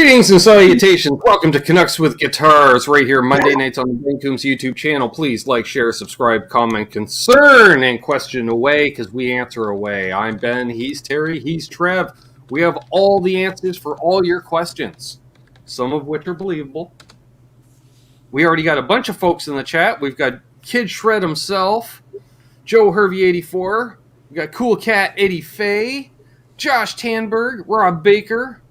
Greetings and salutations. Welcome to Canucks with Guitars, right here Monday nights on the Ben Coombs YouTube channel. Please like, share, subscribe, comment, concern, and question away, because we answer away. I'm Ben, he's Terry, he's Trev. We have all the answers for all your questions, some of which are believable. We already got a bunch of folks in the chat. We've got Kid Shred himself, Joe Hervey84, we got Cool Cat Eddie Fay, Josh Tanberg, Rob Baker,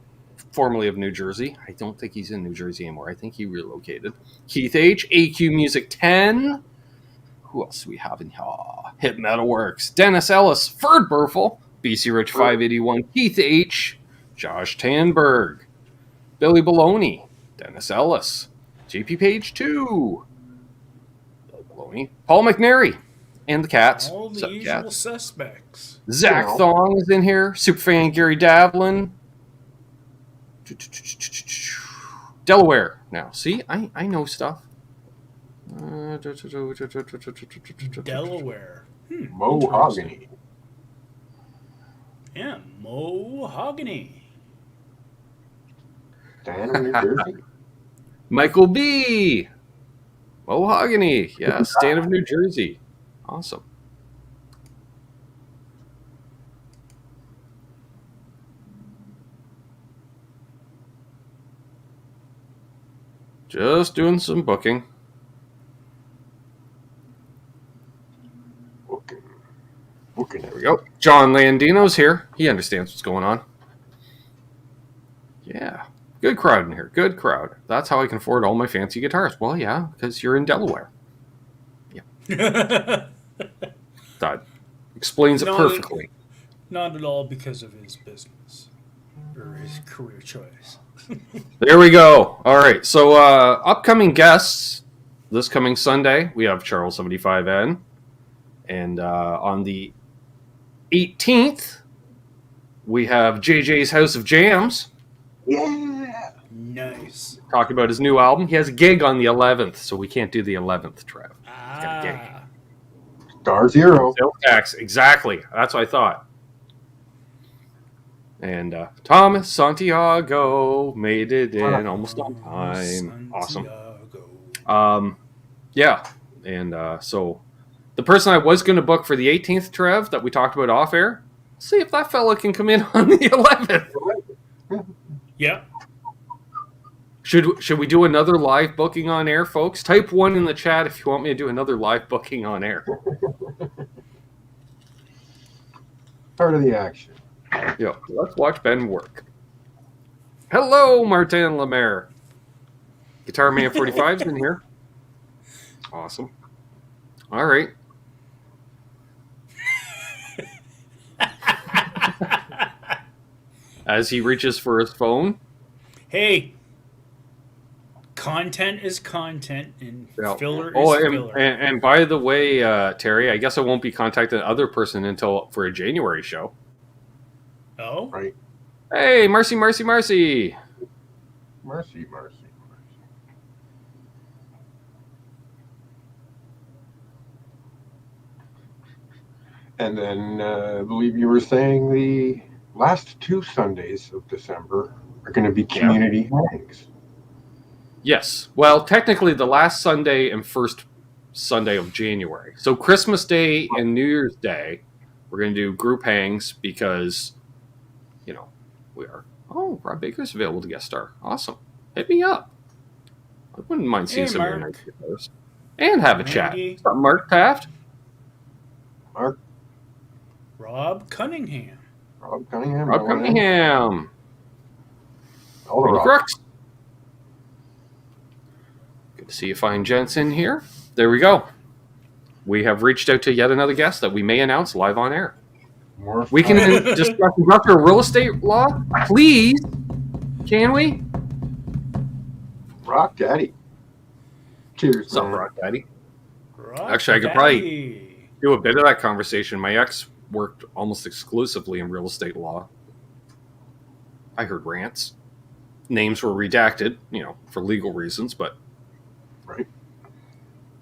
formerly of New Jersey. I don't think he's in New Jersey anymore. I think he relocated. Keith H, AQ Music 10. Who else do we have in here? Hit Metalworks, Dennis Ellis, Ferd Burfel, BC Rich 581, Keith H, Josh Tanberg, Billy Baloney, Dennis Ellis, JP Page 2, Billy Baloney, Paul McNary, and the Cats. All the usual suspects. Zach Thong is in here. Superfan Gary Davlin. Delaware. Now, see, I know stuff. Delaware. Mohogany. Yeah, Mohogany. Dan of New Jersey. Michael B. Mohogany. Yeah, Stan of New Jersey. Awesome. Just doing some booking. Booking. There we go. John Landino's here. He understands what's going on. Yeah. Good crowd in here. Good crowd. That's how I can afford all my fancy guitars. Well, yeah, because you're in Delaware. Yeah. That explains it perfectly. Not at all because of his business or his career choice. There we go. All right. So upcoming guests this coming Sunday, we have Charles 75N. And on the 18th, we have JJ's House of Jams. Yeah. Nice. Talking about his new album. He has a gig on the 11th, so we can't do the 11th, Trev. He's got a gig. Star Zero. Sales tax. Exactly. That's what I thought. And Thomas Santiago made it in almost on time. Awesome. Yeah. And so the person I was going to book for the 18th, Trev, that we talked about off air, see if that fella can come in on the 11th. Yep. Should we do another live booking on air, folks? Type 1 in the chat if you want me to do another live booking on air. Part of the action. Yeah, let's watch Ben work. Hello, Martin Lemaire. Guitar Man 45's in here. Awesome. All right. As he reaches for his phone. Hey, content is content, and filler is filler. And by the way, Terry, I guess I won't be contacting the other person until for a January show. Oh? Right. Hey, Marcy. Mercy. And then I believe you were saying the last 2 Sundays of December are going to be community hangs. Yes. Well, technically the last Sunday and first Sunday of January. So Christmas Day and New Year's Day, we're going to do group hangs because, we are. Oh, Rob Baker's available to guest star. Awesome. Hit me up. I wouldn't mind seeing some of your nice guitars. And have a chat. What's up, Mark Taft? Mark. Rob Cunningham. Rob Cunningham. All the Crooks. Good to see you fine gents in here. There we go. We have reached out to yet another guest that we may announce live on air. We can discuss industrial real estate law, please. Can we? Rock Daddy. Cheers. What's up, Rock Daddy? Rock Actually, I could Daddy. probably do a bit of that conversation. My ex worked almost exclusively in real estate law. I heard rants. Names were redacted, for legal reasons, but right.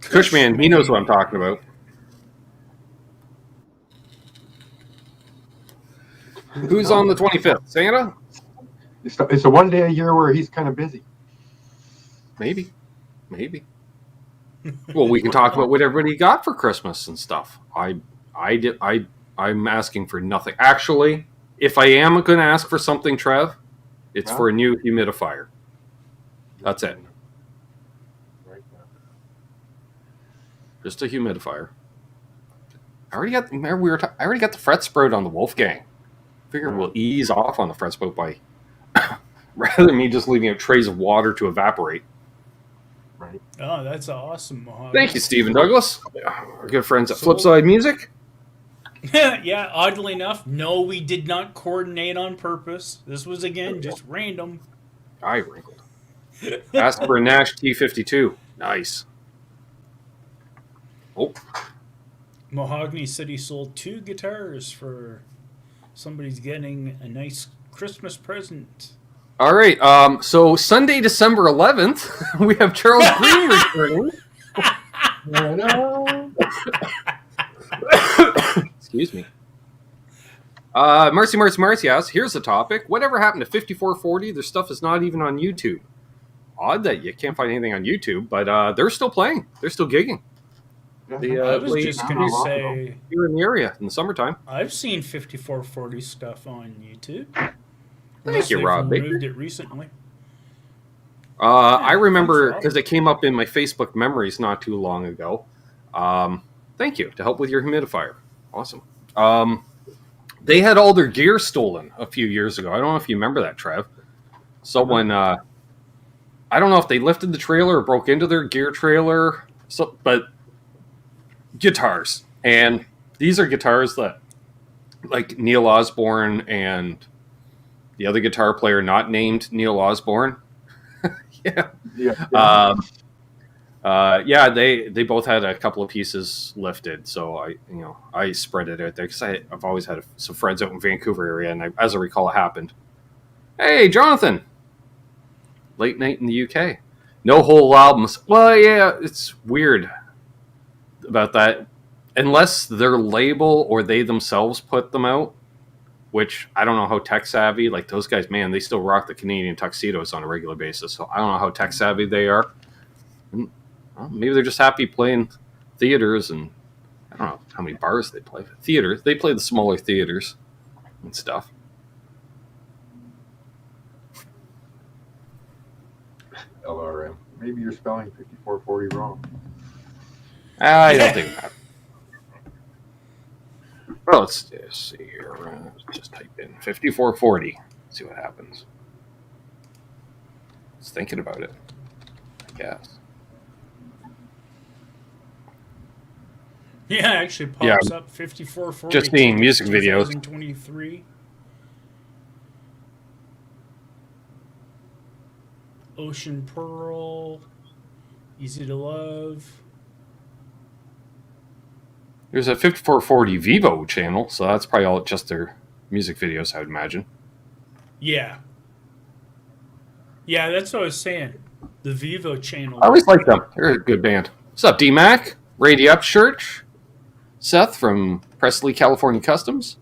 Cushman, he knows what I'm talking about. Who's on the 25th? Santa? It's a one day a year where he's kind of busy. Maybe. Well, we can talk about what everybody got for Christmas and stuff. I'm asking for nothing. Actually, if I am going to ask for something, Trev, it's for a new humidifier. That's it. Right now. Just a humidifier. I already got the fret sprout on the Wolfgang. Figure we'll ease off on the fret sprout by rather than me just leaving out trays of water to evaporate. Right. Oh, that's awesome, Mohawk. Thank you, Stephen Douglas. Our good friends at Flipside Music. Yeah, oddly enough, no, we did not coordinate on purpose. This was, again, just random. I wrinkled. Asked for a Nash T52. Nice. Oh. Mahogany said he sold 2 guitars for somebody's getting a nice Christmas present. All right. So Sunday, December 11th, we have Charles Green returning. Excuse me. Marcy asks, here's the topic. Whatever happened to 5440? Their stuff is not even on YouTube. Odd that you can't find anything on YouTube, but they're still playing. They're still gigging. I was just going to say... Here in the area in the summertime. I've seen 5440 stuff on YouTube. Thank you, Rob. They've removed it recently. I remember, because it came up in my Facebook memories not too long ago. Thank you, to help with your humidifier. Awesome. They had all their gear stolen a few years ago. I don't know if you remember that, Trev. Someone, I don't know if they lifted the trailer or broke into their gear trailer, but guitars. And these are guitars that, like Neil Osborne and the other guitar player not named Neil Osborne. Yeah. They both had a couple of pieces lifted, so I spread it out there because I've always had some friends out in Vancouver area, and as I recall, it happened. Hey, Jonathan, late night in the UK, no whole albums. Well, yeah, it's weird about that, unless their label or they themselves put them out. Which I don't know how tech savvy, like those guys, man, they still rock the Canadian tuxedos on a regular basis. So I don't know how tech savvy they are. And, well, maybe they're just happy playing theaters, and I don't know how many bars they play. Theaters, they play the smaller theaters and stuff. LRM. Maybe you're spelling 5440 wrong. I don't think that. Well, let's see here. Just type in 5440. See what happens. It's thinking about it, I guess. Yeah, it actually pops up 5440. Just seeing music videos. 2023. Ocean Pearl. Easy to Love. There's a 5440 Vivo channel, so that's probably all just their music videos, I would imagine. Yeah. Yeah, that's what I was saying. The Vivo channel. I always like them. They're a good band. What's up, D-Mac? Rady Upchurch? Seth from Presley, California Customs?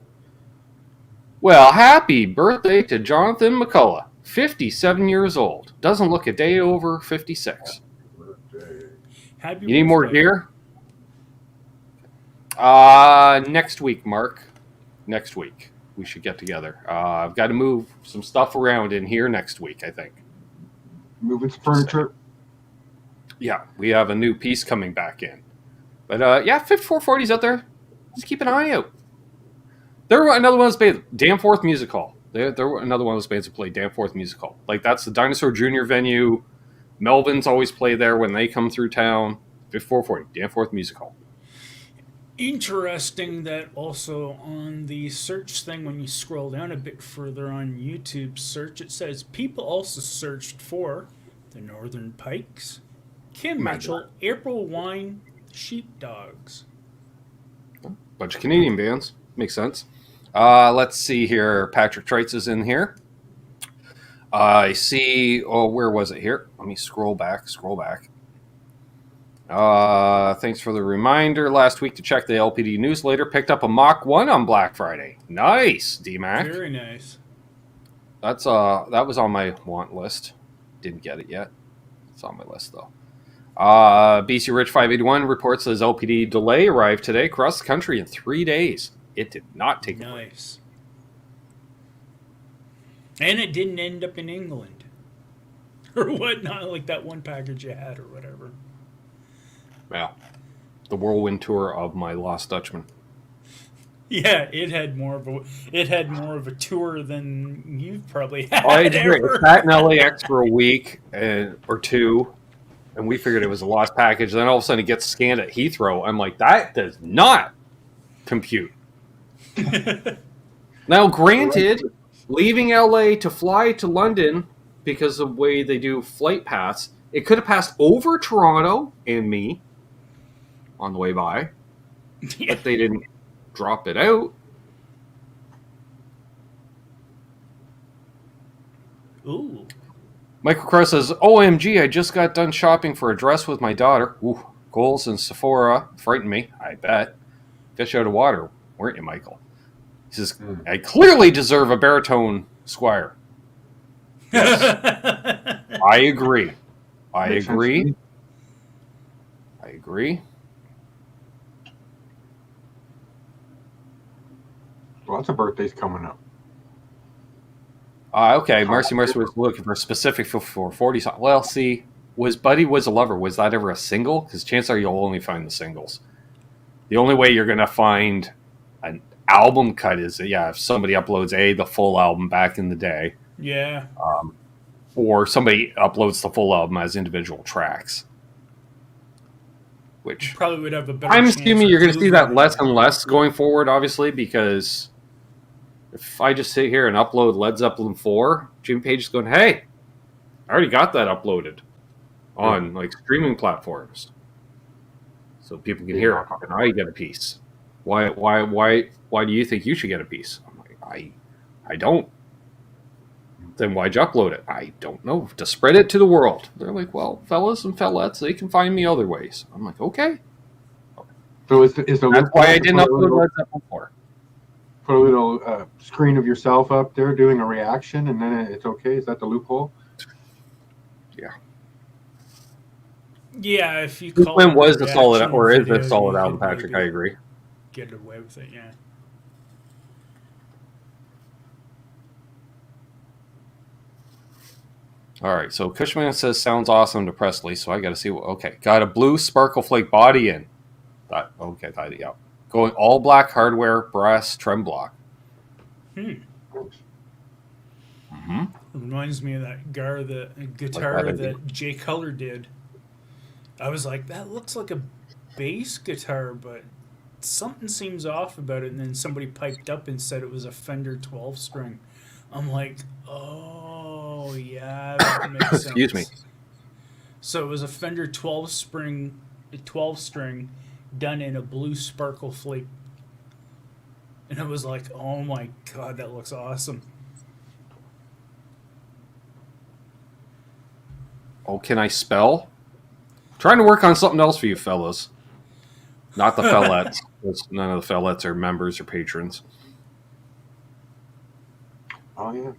Well, happy birthday to Jonathan McCullough. 57 years old. Doesn't look a day over 56. Happy You need more gear? Next week, Mark. Next week. We should get together. I've got to move some stuff around in here next week, I think. Moving some furniture. Yeah, we have a new piece coming back in. But, 5440's out there. Just keep an eye out. They're another one of those bands. Danforth Music Hall. They're another one of those bands that play Danforth Music Hall. Like, that's the Dinosaur Jr. venue. Melvins always play there when they come through town. 5440, Danforth Music Hall. Interesting that also on the search thing, when you scroll down a bit further on YouTube search, it says people also searched for the Northern Pikes, Kim Mitchell, April Wine, Sheepdogs. Bunch of Canadian bands. Makes sense. Let's see here. Patrick Treitz is in here. I see. Oh, where was it here? Let me scroll back. Thanks for the reminder last week to check the LPD newsletter. Picked up a Mach 1 on Black Friday. Nice, D-Mac. Very nice. that was on my want list. Didn't get it yet. It's on my list though. BC Rich 581 reports his LPD delay arrived today across the country in 3 days. It did not take nice. And it didn't end up in England or whatnot, like that one package you had or whatever. Yeah, the whirlwind tour of my Lost Dutchman. Yeah, it had more of a tour than you've probably had. I agree. Ever. It sat in LAX for a week or two, and we figured it was a lost package. Then all of a sudden it gets scanned at Heathrow. I'm like, that does not compute. Now, granted, leaving LA to fly to London because of the way they do flight paths, it could have passed over Toronto and me on the way by, but they didn't drop it out. Ooh. Michael Cross says, OMG, I just got done shopping for a dress with my daughter. Ooh, Kohl's and Sephora frightened me, I bet. Fish out of water, weren't you, Michael? He says, I clearly deserve a baritone squire. Yes. I agree. I agree. Lots of birthdays coming up. Okay, Marcy was looking for a specific for 40 songs. Well, see, was Buddy Was a Lover, was that ever a single? Because chances are you'll only find the singles. The only way you're going to find an album cut is, if somebody uploads the full album back in the day. Yeah. Or somebody uploads the full album as individual tracks. Which you probably would have a better I'm chance assuming you're going to see that less than and less going forward, obviously, because if I just sit here and upload Led Zeppelin 4, Jimmy Page is going, hey, I already got that uploaded on like streaming platforms. So people can hear it, and I get a piece. Why do you think you should get a piece? I'm like, I don't. Then why'd you upload it? I don't know. To spread it to the world. They're like, well, fellas and fellettes, they can find me other ways. I'm like, okay. So is that's why I didn't upload Led Zeppelin 4. Put a little screen of yourself up there doing a reaction, and then it's okay. Is that the loophole? Yeah. Yeah, if you call When it was the solid, reaction or is video, it solid you album, could Patrick? maybe I agree. Get away with it, yeah. All right, so Cushman says sounds awesome to Presley, so I got to see what. Okay, got a blue Sparkle Flake body in. Yeah. Going all black hardware, brass trem block. Mm-hmm. Reminds me of that guitar that Jay Cutler did. I was like, that looks like a bass guitar, but something seems off about it. And then somebody piped up and said it was a Fender 12-string. I'm like, oh, yeah, that makes sense. Excuse me. So it was a Fender 12-string done in a blue Sparkle Flake. And I was like, oh my God, that looks awesome. Oh, can I spell? Trying to work on something else for you fellas. Not the fellettes. None of the fellettes are members or patrons. Oh, yeah.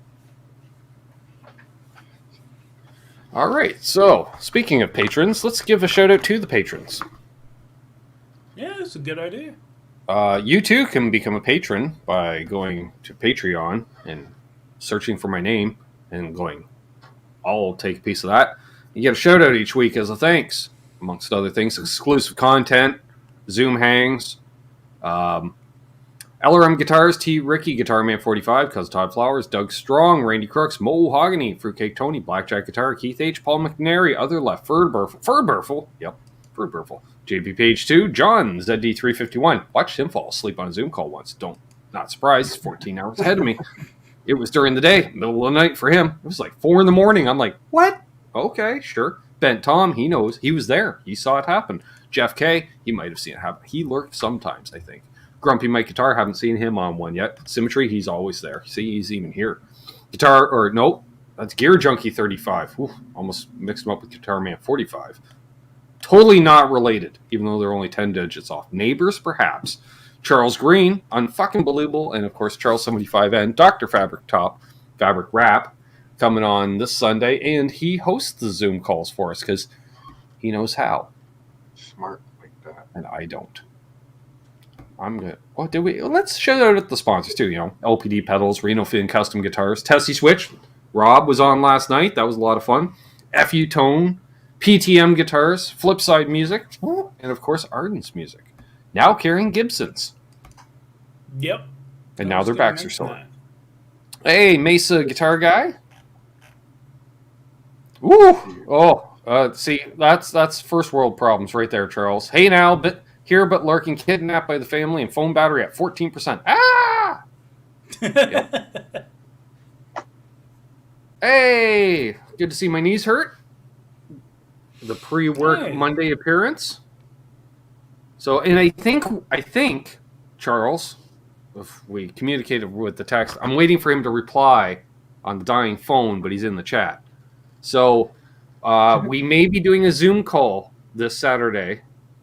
All right. So, speaking of patrons, let's give a shout out to the patrons. Yeah, it's a good idea. You too can become a patron by going to Patreon and searching for my name and going, I'll take a piece of that. You get a shout out each week as a thanks, amongst other things, exclusive content, Zoom hangs, LRM Guitars, T. Ricky, Guitar Man 45, Cuz Todd Flowers, Doug Strong, Randy Crooks, Mo Hogany, Fruitcake Tony, Blackjack Guitar, Keith H., Paul McNary, Other Left, Ferd Burful, JP Page 2, John, ZD351. Watched him fall asleep on a Zoom call once. Not surprised, he's 14 hours ahead of me. It was during the day, middle of the night for him. It was like 4 a.m. I'm like, what? Okay, sure. Ben Tom, he knows. He was there. He saw it happen. Jeff K, he might have seen it happen. He lurked sometimes, I think. Grumpy Mike Guitar, haven't seen him on one yet. Symmetry, he's always there. See, he's even here. That's Gear Junkie 35. Ooh, almost mixed him up with Guitar Man 45. Totally not related, even though they're only 10 digits off. Neighbors, perhaps. Charles Green, unfucking believable, and of course Charles 75N, Dr. Fabric Top, Fabric Wrap, coming on this Sunday, and he hosts the Zoom calls for us because he knows how. Smart like that. And I don't. I'm good. What did we? Let's shout out at the sponsors too. LPD Pedals, Reno Fin Custom Guitars, Tesi Switch. Rob was on last night. That was a lot of fun. FU Tone, PTM Guitars, Flipside Music, and of course Ardens Music. Now carrying Gibsons. Yep. And now their backs are sore. Hey, Mesa Guitar Guy. Ooh. Oh. See, that's first world problems right there, Charles. Hey now, here but lurking, kidnapped by the family, and phone battery at 14%. Ah! Yep. Hey, good to see my knees hurt. The pre-work Monday appearance. So, and I think, Charles, if we communicated with the text, I'm waiting for him to reply on the dying phone, but he's in the chat. So, we may be doing a Zoom call this Saturday,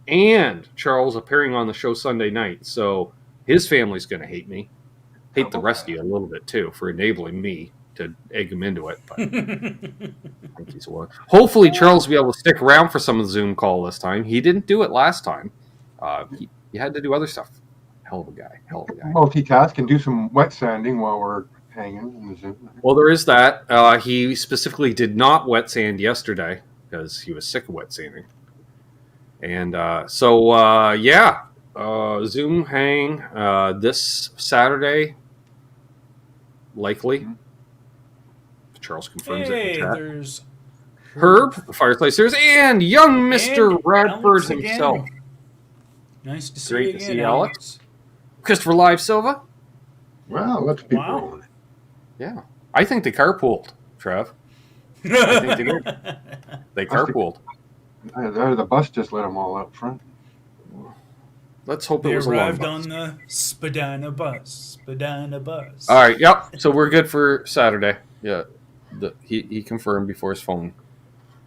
and Charles appearing on the show Sunday night. So, his family's going to hate me. Hate the rest of you a little bit, too, for enabling me to egg him into it. But I think he's one. Hopefully, Charles will be able to stick around for some of the Zoom call this time. He didn't do it last time. He had to do other stuff. Hell of a guy. Multitask and do some wet sanding while we're hanging in the Zoom. Well, there is that. He specifically did not wet sand yesterday because he was sick of wet sanding. And Zoom hang this Saturday, likely. Charles confirms it in chat. There's Herb, the Fireplace Series, and young Mr. Radford himself. Nice to see Great you to again, see Alex. Christopher Live Silva. Wow, let's be rolling. Yeah. I think they carpooled, Trev. I think they did. They carpooled. The bus just let them all out front. Let's hope it They was a long arrived bus. on the Spadina bus. All right, yep. So we're good for Saturday. Yeah. He confirmed before his phone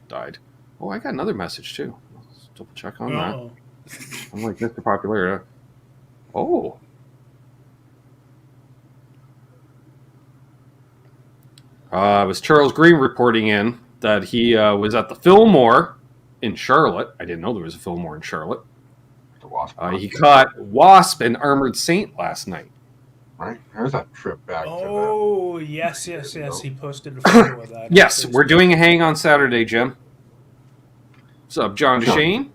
died. Oh, I got another message too. Let's double check on that. I'm like Mr. Popular. Oh. It was Charles Green reporting in that he was at the Fillmore in Charlotte. I didn't know there was a Fillmore in Charlotte. He caught Wasp and Armored Saint last night. Right? There's that trip back to that. Yes. He posted a photo of that. Yes, we're doing a hang on Saturday, Jim. What's up, John DeShane?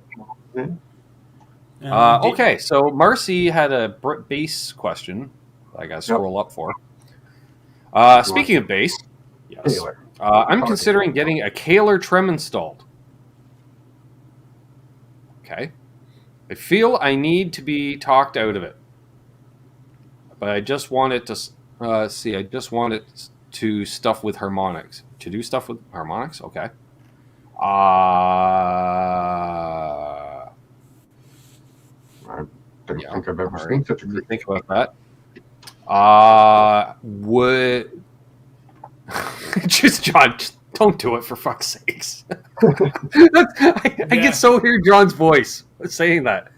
Okay, so Marcy had a bass question I got to scroll up for. Speaking of bass, yes, I'm considering getting a Kaler trem installed. Okay. I feel I need to be talked out of it. But I just want it to, I just want it to stuff with harmonics. To do stuff with harmonics? Okay. I don't think I've ever seen such a good think about that. Would just John, just don't do it for fuck's sakes. I get so hear John's voice saying that.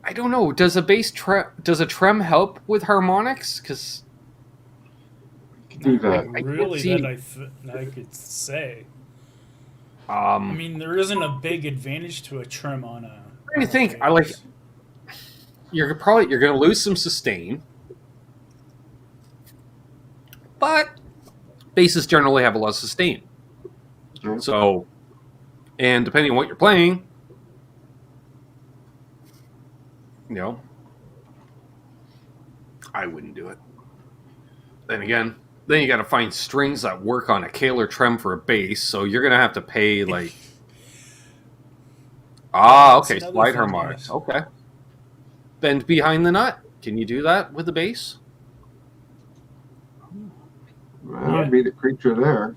I don't know. Does a trem help with harmonics? Because do that. I could say. I mean, there isn't a big advantage to a trem on a. I think I like. You're going to lose some sustain, but basses generally have a lot of sustain. Yeah. So, and depending on what you're playing, I wouldn't do it. Then again, you got to find strings that work on a Kaler trem for a bass, so you're going to have to pay like. Okay, slide harmonics. Okay. Bend behind the nut. Can you do that with the bass? Well, I'd be the creature there.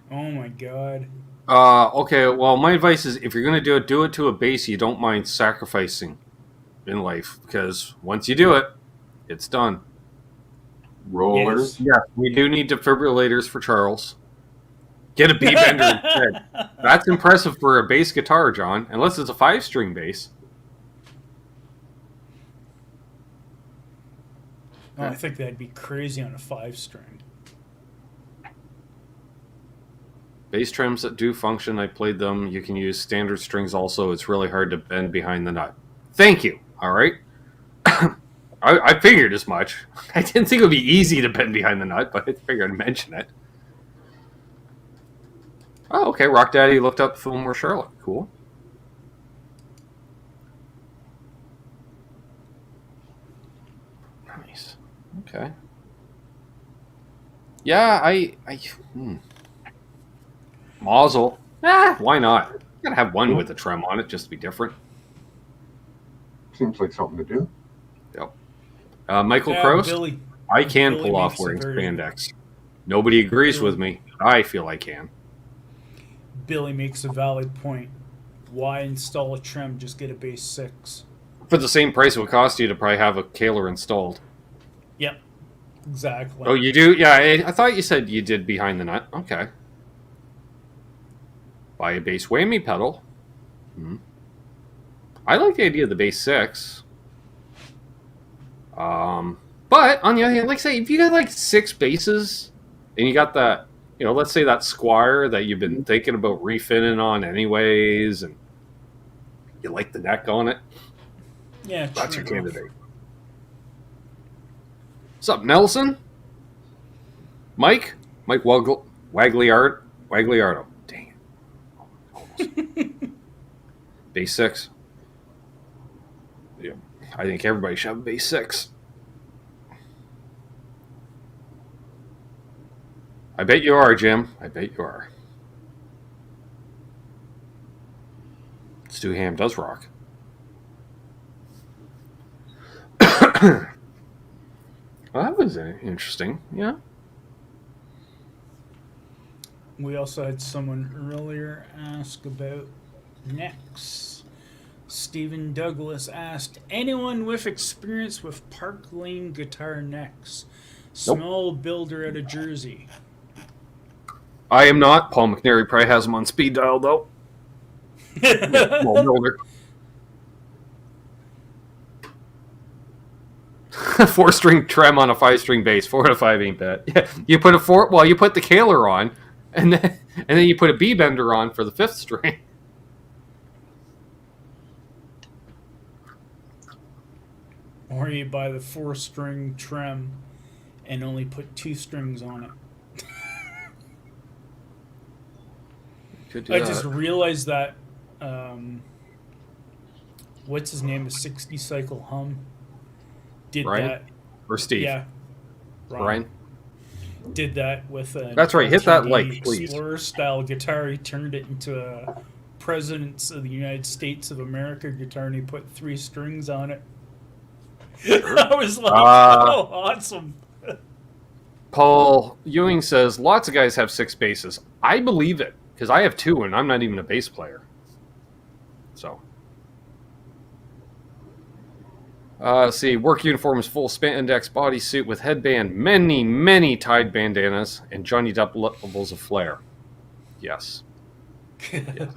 Oh my god. Okay, well, my advice is if you're going to do it to a bass you don't mind sacrificing in life, because once you do it, it's done. Rollers. Yeah, we do need defibrillators for Charles. Get a B-bender instead. That's impressive for a bass guitar, John, unless it's a 5-string bass. Oh, I think that'd be crazy on a 5-string. Bass trims that do function, I played them. You can use standard strings also. It's really hard to bend behind the nut. Thank you. All right. I figured as much. I didn't think it would be easy to bend behind the nut, but I figured I'd mention it. Oh, okay. Rock Daddy looked up Fillmore Charlotte. Cool. Nice. Okay. Yeah, Mazel. Why not? You gotta have one with a trim on it just to be different. Seems like something to do. Yep. Michael Cross, Billy. I can Billy pull off makes a wearing very- spandex. Nobody agrees with me. I feel I can. Billy makes a valid point. Why install a trim? Just get a bass 6. For the same price it would cost you to probably have a Kaler installed. Yep. Exactly. Oh, you do? Yeah, I thought you said you did behind the nut. Okay. Buy a bass whammy pedal. I like the idea of the bass 6. But on the other hand, like say, if you got like 6 basses and you got that, let's say that Squire that you've been thinking about refinning on anyways, and you like the neck on it, Yeah, that's your true enough. candidate. What's up, Nelson? Mike Wagliardo. Dang it. Almost. Bass 6. Yeah, I think everybody should have a bass 6. I bet you are, Jim. I bet you are. Stu Ham does rock. Well, that was interesting. Yeah. We also had someone earlier ask about necks. Stephen Douglas asked, anyone with experience with Park Lane guitar necks? Small builder out of Jersey. I am not. Paul McNary probably has him on speed dial, though. Small builder. 4-string trem on a 5-string bass. 4 to 5 ain't bad. Yeah, you put you put the Kaler on, and then you put a B bender on for the 5th string. Or you buy the 4-string trem and only put 2 strings on it. Could do I that. just realized that what's his name? The 60 Cycle Hum did Ryan? that. Or Steve. Yeah, Ryan. did that with a. That's right, hit that LTD like, please. Explorer style guitar. He turned it into a Presidents of the United States of America guitar, and he put 3 strings on it. I was like, oh, awesome. Paul Ewing says, lots of guys have 6 basses. I believe it, because I have 2, and I'm not even a bass player. So. Let's see, work uniform is full spandex bodysuit with headband, many, many tied bandanas, and Johnny Depp levels of flair. Yes. Yes.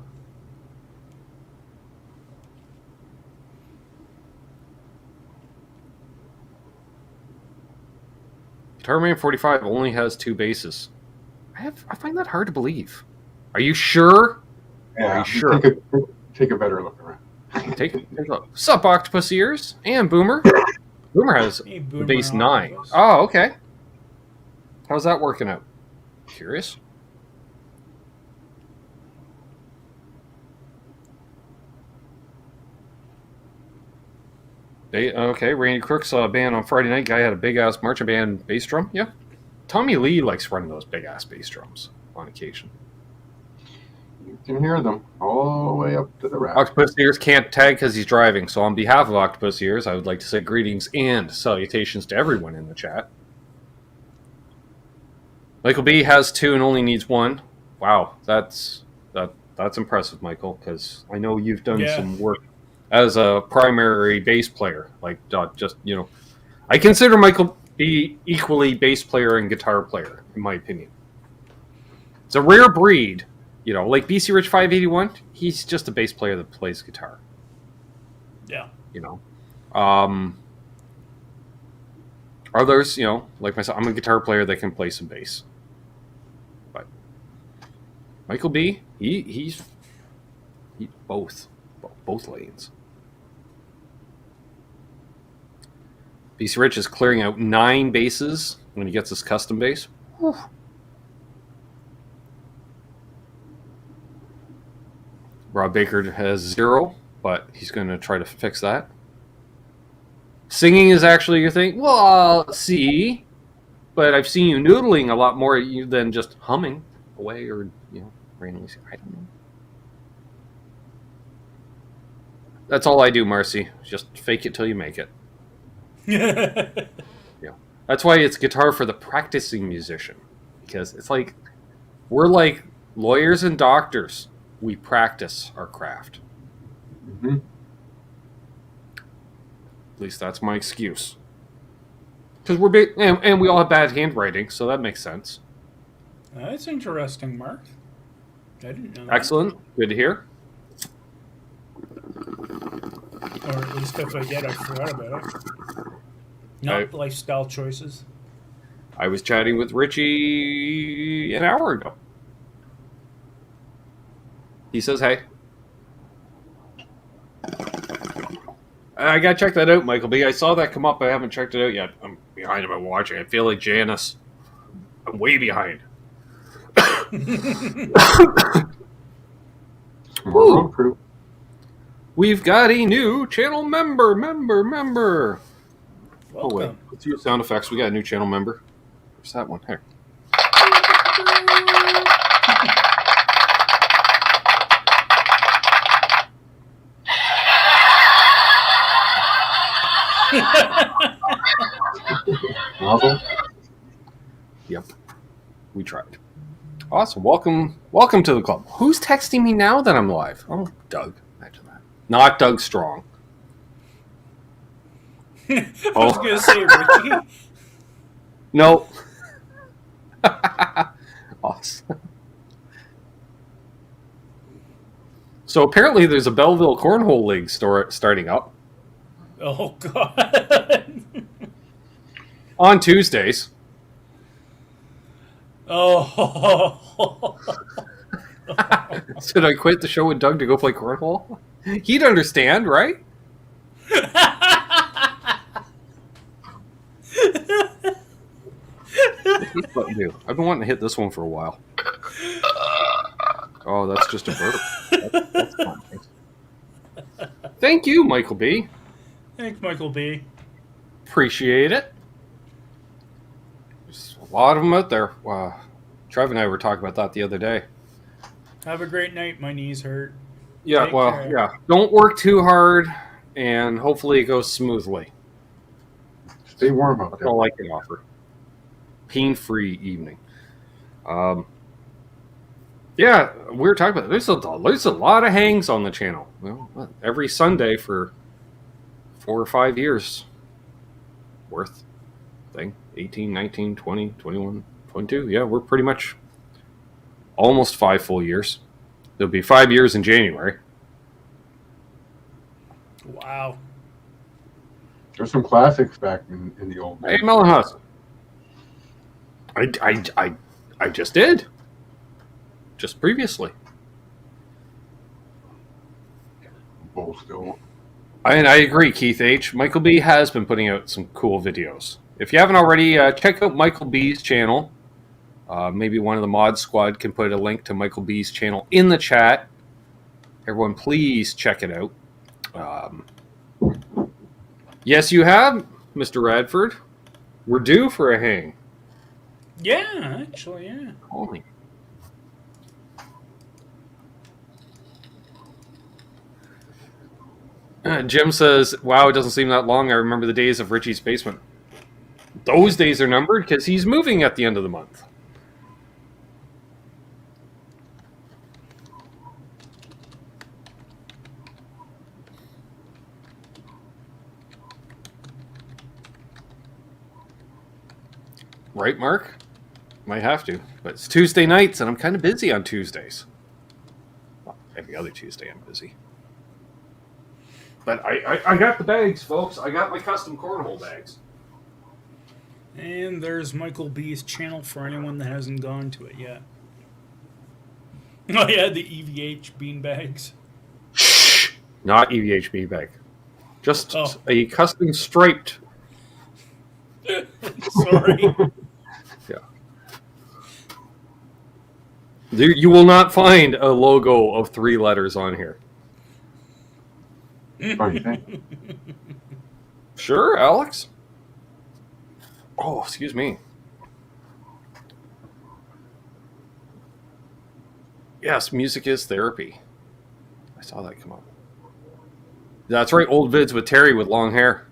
Guitar Man 45 only has 2 basses. I find that hard to believe. Are you sure? Yeah, Are you sure? Take a better look around. Take a look. Sup, Octopus Ears? And Boomer? Boomer has Hey, the Boomer base 9. Octopus. Oh, okay. How's that working out? Curious. Okay, Randy Crook saw a band on Friday night. Guy had a big-ass marching band bass drum. Yeah. Tommy Lee likes running those big-ass bass drums on occasion. You can hear them all the way up to the rack. Octopus Ears can't tag because he's driving, so on behalf of Octopus Ears, I would like to say greetings and salutations to everyone in the chat. Michael B has 2 and only needs 1. Wow, that's impressive, Michael, because I know you've done some work as a primary bass player. Like, just, I consider Michael B equally bass player and guitar player, in my opinion. It's a rare breed. Like BC Rich 581, he's just a bass player that plays guitar. Yeah. Others, like myself, I'm a guitar player that can play some bass. But Michael B, he's both lanes. Tesi Rich is clearing out 9 basses when he gets his custom bass. Whew. Rob Baker has 0, but he's going to try to fix that. Singing is actually your thing? Well, see, but I've seen you noodling a lot more than just humming away or, randomly. I don't know. That's all I do, Marcy. Just fake it till you make it. Yeah. That's why it's guitar for the practicing musician. Because it's like, we're like lawyers and doctors. We practice our craft. Mm-hmm. At least that's my excuse. Because we're big, and we all have bad handwriting, so that makes sense. That's interesting, Mark. I didn't know that. Excellent. Good to hear. Or at least if I did, I forgot about it. Not lifestyle choices. I was chatting with Richie an hour ago. He says, hey. I gotta check that out, Michael B. I saw that come up. I haven't checked it out yet. I'm behind in my watching. I feel like Janice. I'm way behind. Woo. We've got a new channel member. Welcome. Oh, wait. Let's use sound effects. We got a new channel member. Where's that one? Here. Novel? Yep. We tried. Awesome. Welcome to the club. Who's texting me now that I'm live? Oh, Doug. Imagine that. Not Doug Strong. I was going to say Ricky. No. Awesome. So apparently there's a Belleville Cornhole League starting up. Oh, God. On Tuesdays. Oh. Should I quit the show with Doug to go play cornhole? He'd understand, right? I've been wanting to hit this one for a while. Oh, that's just a burp. That's not nice. Thank you, Michael B. Thanks, Michael B. Appreciate it. There's a lot of them out there. Wow. Trev and I were talking about that the other day. Have a great night. My knees hurt. Yeah, Take well, care. yeah. Don't work too hard, and hopefully it goes smoothly. Stay warm up That's there. all I can offer. Pain-free evening. Yeah, we were talking about there's a lot of hangs on the channel. Well, every Sunday for 4 or 5 years worth thing. 18, 19, 20, 21, 22. Yeah, we're pretty much almost 5 full years. There'll be 5 years in January. Wow. There's some classics back in the old days. Hey, Melonhouse. I just did. Just previously. Both still. And I agree, Keith H. Michael B has been putting out some cool videos. If you haven't already, check out Michael B's channel. Maybe one of the mod squad can put a link to Michael B's channel in the chat. Everyone, please check it out. Yes, you have, Mr. Radford. We're due for a hang. Yeah, actually, yeah. Call me. Jim says, wow, it doesn't seem that long. I remember the days of Richie's basement. Those days are numbered because he's moving at the end of the month. Right, Mark? Might have to. But it's Tuesday nights, and I'm kind of busy on Tuesdays. Well, every other Tuesday I'm busy. But I got the bags, folks. I got my custom cornhole bags. And there's Michael B's channel for anyone that hasn't gone to it yet. Oh yeah, the EVH beanbags. Shh! Not EVH beanbag. Just Oh. a custom striped. Sorry. Yeah. You will not find a logo of 3 letters on here. Funny thing. Sure, Alex? Oh, excuse me. Yes, music is therapy. I saw that come up. That's right, old vids with Terry with long hair.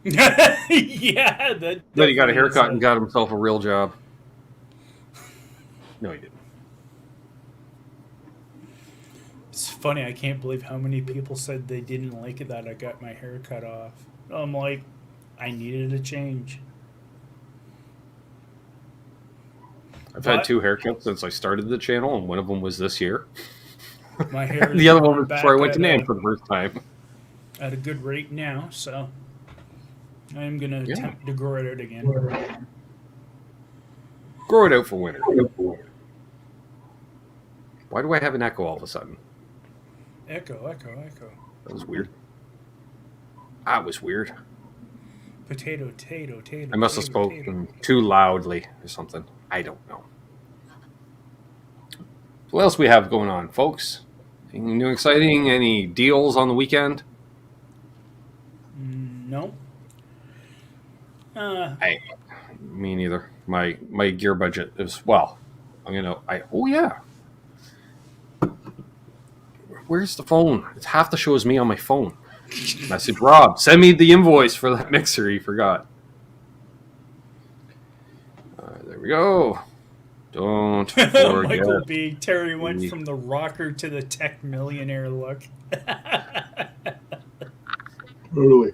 Yeah, that. Then he got a haircut and got himself a real job. No, he didn't. It's funny. I can't believe how many people said they didn't like it that I got my hair cut off. I'm like, I needed a change. I've had 2 haircuts since I started the channel, and one of them was this year. My hair. The other one was back before I went to at NAM for the first time. At a good rate now, so I am gonna Yeah. attempt to grow it out again. Grow it out for winter. Why do I have an echo all of a sudden? Echo. That was weird. That was weird. Potato. I must have spoken too loudly or something. I don't know. So what else we have going on, folks? Anything new exciting? Any deals on the weekend? No. Hey, me neither. My gear budget is, well, oh yeah. Where's the phone? It's half the show is me on my phone. Message Rob. Send me the invoice for that mixer. He forgot. There we go. Don't forget. Michael B. Terry went from the rocker to the tech millionaire look. Totally.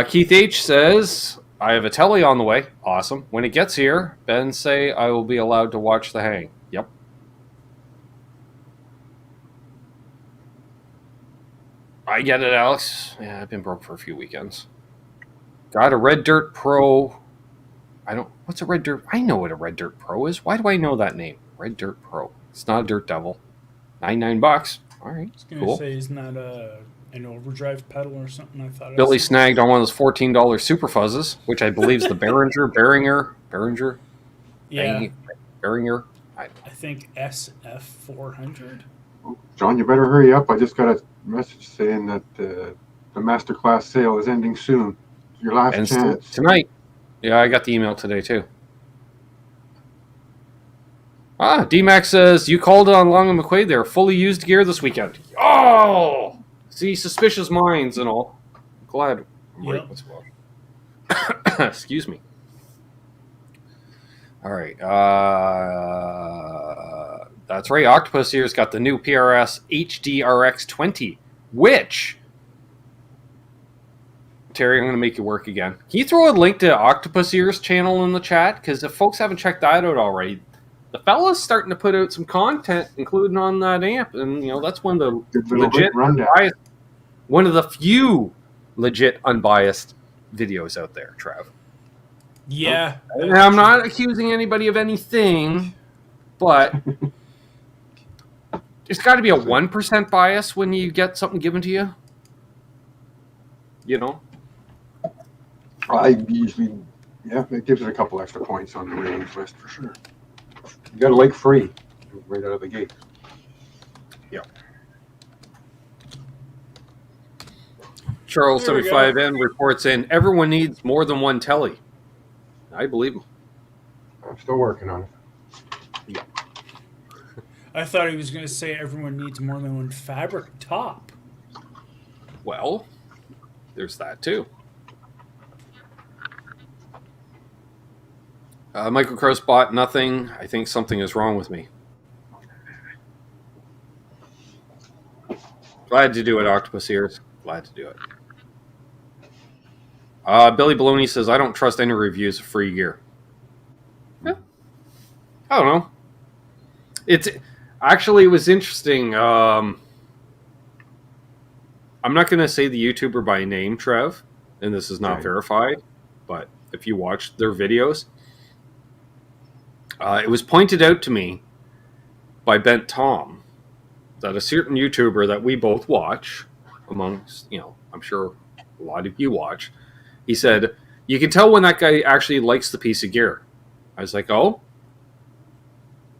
Keith H says, I have a telly on the way. Awesome. When it gets here, Ben say I will be allowed to watch the hang. Yep. I get it, Alex. Yeah, I've been broke for a few weekends. Got a Red Dirt Pro. What's a Red Dirt? I know what a Red Dirt Pro is. Why do I know that name? Red Dirt Pro. It's not a Dirt Devil. $99. All right, I was gonna cool. say he's not an overdrive pedal or something. I thought Billy snagged on one of those $14 Super Fuzzes, which I believe is the Behringer. Yeah, Behringer. I think SF400. John, you better hurry up. I just got a message saying that the masterclass sale is ending soon. Your last And chance. tonight. Yeah, I got the email today, too. D-Max says, you called it on Long and McQuaid. They're fully used gear this weekend. Oh! See, suspicious minds and all. Glad. Yep. As well. Excuse me. All right. That's right. Octopus here's got the new PRS HDRX 20, which... Terry, I'm going to make you work again. Can you throw a link to Octopus Ears channel in the chat? Because if folks haven't checked that out already, the fella's starting to put out some content, including on that amp, and that's one of the legit, unbiased, one of the few legit unbiased videos out there, Trev. Yeah. And I'm not accusing anybody of anything, but there's got to be a 1% bias when you get something given to you. I usually, it gives it a couple extra points on the ratings list for sure. You got to like free right out of the gate. Yeah. Charles 75N reports in, everyone needs more than one telly. I believe him. I'm still working on it. Yeah. I thought he was going to say everyone needs more than one fabric top. Well, there's that too. Michael Cross bought nothing. I think something is wrong with me. Glad to do it, Octopus Ears. Glad to do it. Billy Baloney says, I don't trust any reviews of free gear. Yeah. I don't know. It was interesting. I'm not going to say the YouTuber by name, Trev, and this is not verified. but if you watch their videos, it was pointed out to me by Ben Tom that a certain YouTuber that we both watch, amongst, I'm sure a lot of you watch, he said, you can tell when that guy actually likes the piece of gear. I was like, oh?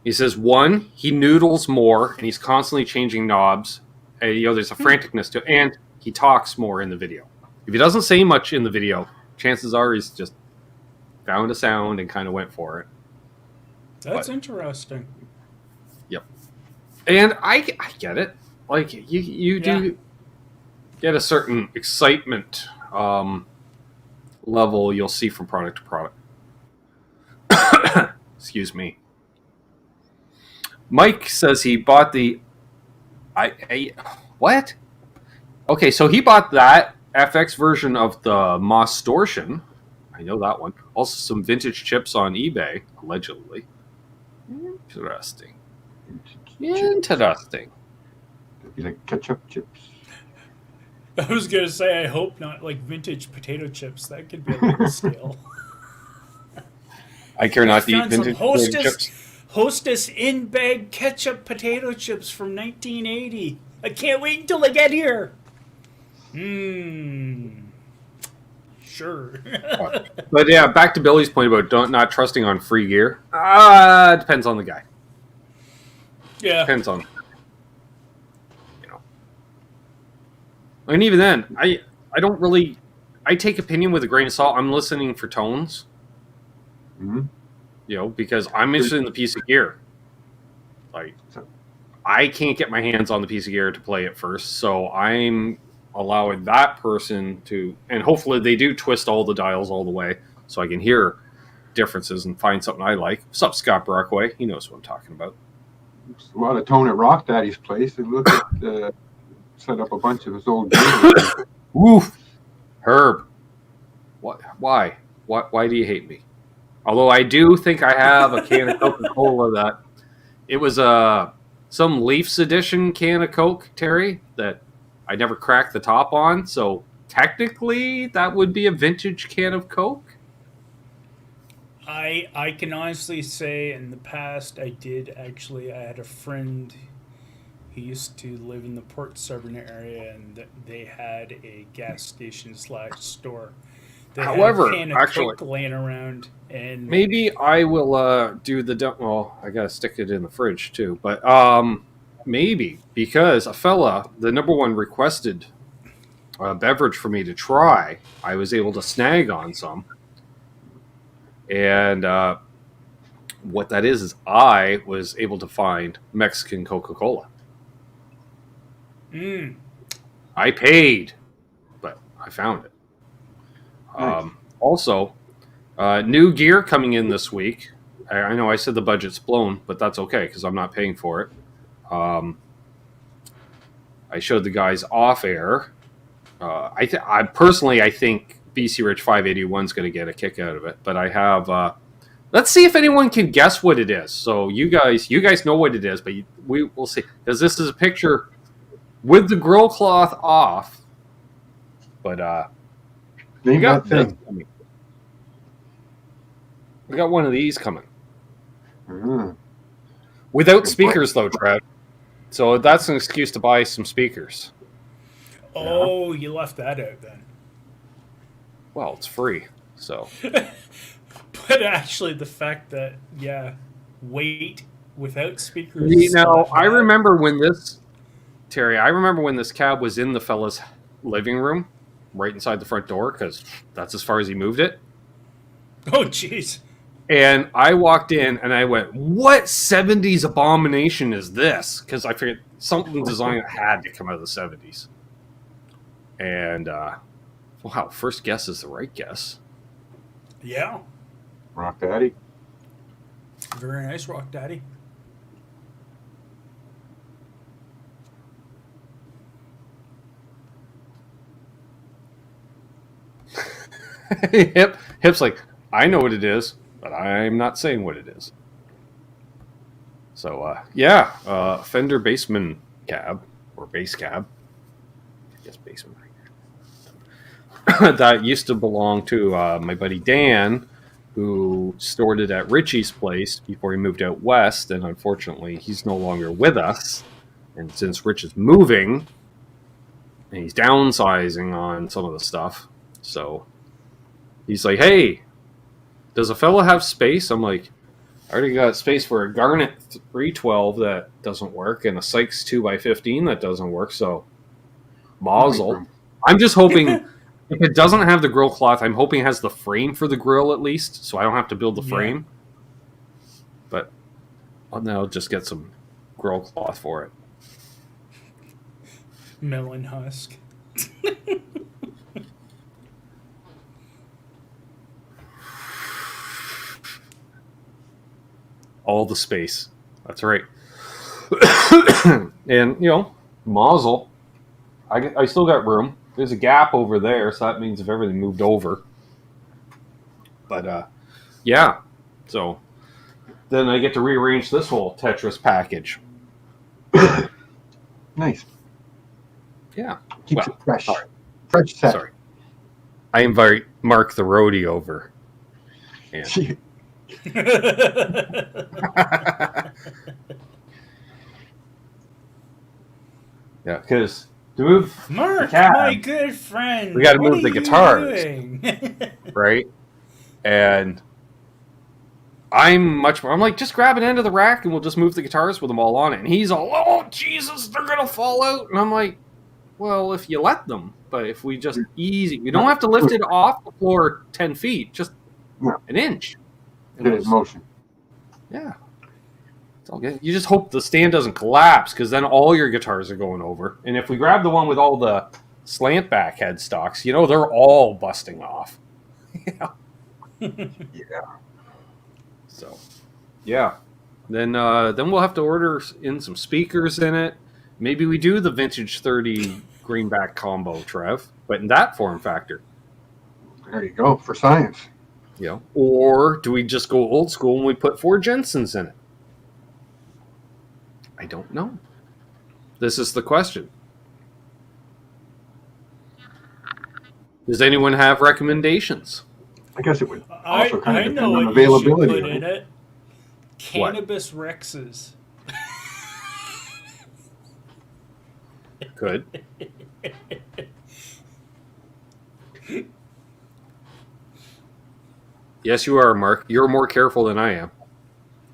He says, one, he noodles more, and he's constantly changing knobs. And, there's a franticness to it, and he talks more in the video. If he doesn't say much in the video, chances are he's just found a sound and kind of went for it. That's interesting. Yep. And I get it. Like, you do get a certain excitement level you'll see from product to product. Excuse me. Mike says he bought the... What? Okay, so he bought that FX version of the Mostortion. I know that one. Also some vintage chips on eBay, allegedly. Interesting. Interesting. You like ketchup chips? I was going to say, I hope not like vintage potato chips. That could be a little stale. I care not to eat Found some vintage potato chips. Hostess in-bag ketchup potato chips from 1980. I can't wait until they get here. Sure. But yeah, back to Billy's point about not trusting on free gear. Depends on the guy. Yeah. Depends on, And even then, I don't really, I take opinion with a grain of salt. I'm listening for tones. Mm-hmm. Because I'm interested in the piece of gear. Like, I can't get my hands on the piece of gear to play it first, so I'm allowing that person to, and hopefully they do twist all the dials all the way, so I can hear differences and find something I like. What's up, Scott Brockway? He knows what I'm talking about. There's a lot of tone at Rock Daddy's place. They look at set up a bunch of his old gear. Woof, Herb. What? Why? Why do you hate me? Although I do think I have a can of Coca-Cola that it was some Leafs edition can of Coke, Terry, that I never cracked the top on. So technically, that would be a vintage can of Coke. I can honestly say in the past I had a friend who used to live in the Port Severn area, and they had a gas station / store. They However, had a can of actually, Coke laying around, and maybe I will do the well. I gotta stick it in the fridge too, but maybe because a fella, the number one requested beverage for me to try, I was able to snag on some. And what that is I was able to find Mexican Coca-Cola. I paid, but I found it. Nice. Also, new gear coming in this week. I know I said the budget's blown, but that's okay because I'm not paying for it. I showed the guys off air. I personally think BC Rich 581 is going to get a kick out of it, but I have. Let's see if anyone can guess what it is. So you guys know what it is, but we'll see, because this is a picture with the grill cloth off. But we got this coming. We got one of these coming. Without speakers, though, Trev. So that's an excuse to buy some speakers. Oh, you left that out then. Well, it's free, so. But actually, the fact that, weight without speakers. I remember when this, Terry, cab was in the fella's living room, right inside the front door, because that's as far as he moved it. Oh, jeez. And I walked in and I went, what 70s abomination is this? Because I figured something design had to come out of the 70s. And, wow, first guess is the right guess. Yeah. Rock Daddy. Very nice, Rock Daddy. Hip's like, I know what it is, but I'm not saying what it is. So, Fender Bassman cab, or bass cab. I guess bassman. that used to belong to my buddy Dan, who stored it at Richie's place before he moved out west, and unfortunately he's no longer with us. And since Rich is moving, and he's downsizing on some of the stuff, so he's like, hey, does a fella have space? I'm like, I already got space for a Garnet 312 that doesn't work, and a Sykes 2x15 that doesn't work, so mazel. I'm just hoping, if it doesn't have the grill cloth, I'm hoping it has the frame for the grill at least, so I don't have to build the frame. But then I'll just get some grill cloth for it. Melon husk. All the space. That's right. And, mazel. I still got room. There's a gap over there, so that means if everything moved over. But, yeah. So, then I get to rearrange this whole Tetris package. Nice. Yeah. Keeps it fresh. Sorry. Fresh set. Sorry. I invite Mark the roadie over. And yeah, because to move Mark, the cab, my good friend, we got to move the guitars, right? And I'm like, just grab an end of the rack and we'll just move the guitars with them all on it. And he's all, oh, Jesus, they're going to fall out. And I'm like, well, if you let them, but if we just we don't have to lift it off the floor 10 feet, just an inch. Get it in motion. Yeah. It's all good. You just hope the stand doesn't collapse, because then all your guitars are going over. And if we grab the one with all the slant back headstocks, they're all busting off. Yeah. Yeah. So, yeah. Then we'll have to order in some speakers in it. Maybe we do the vintage 30 greenback combo, Trev, but in that form factor. There you go, for science. Or do we just go old school and we put 4 Jensens in it? I don't know. This is the question. Does anyone have recommendations? I guess it would also kind of depend know on what availability. You should put in it. Cannabis Rexes. Good. Yes, you are, Mark. You're more careful than I am.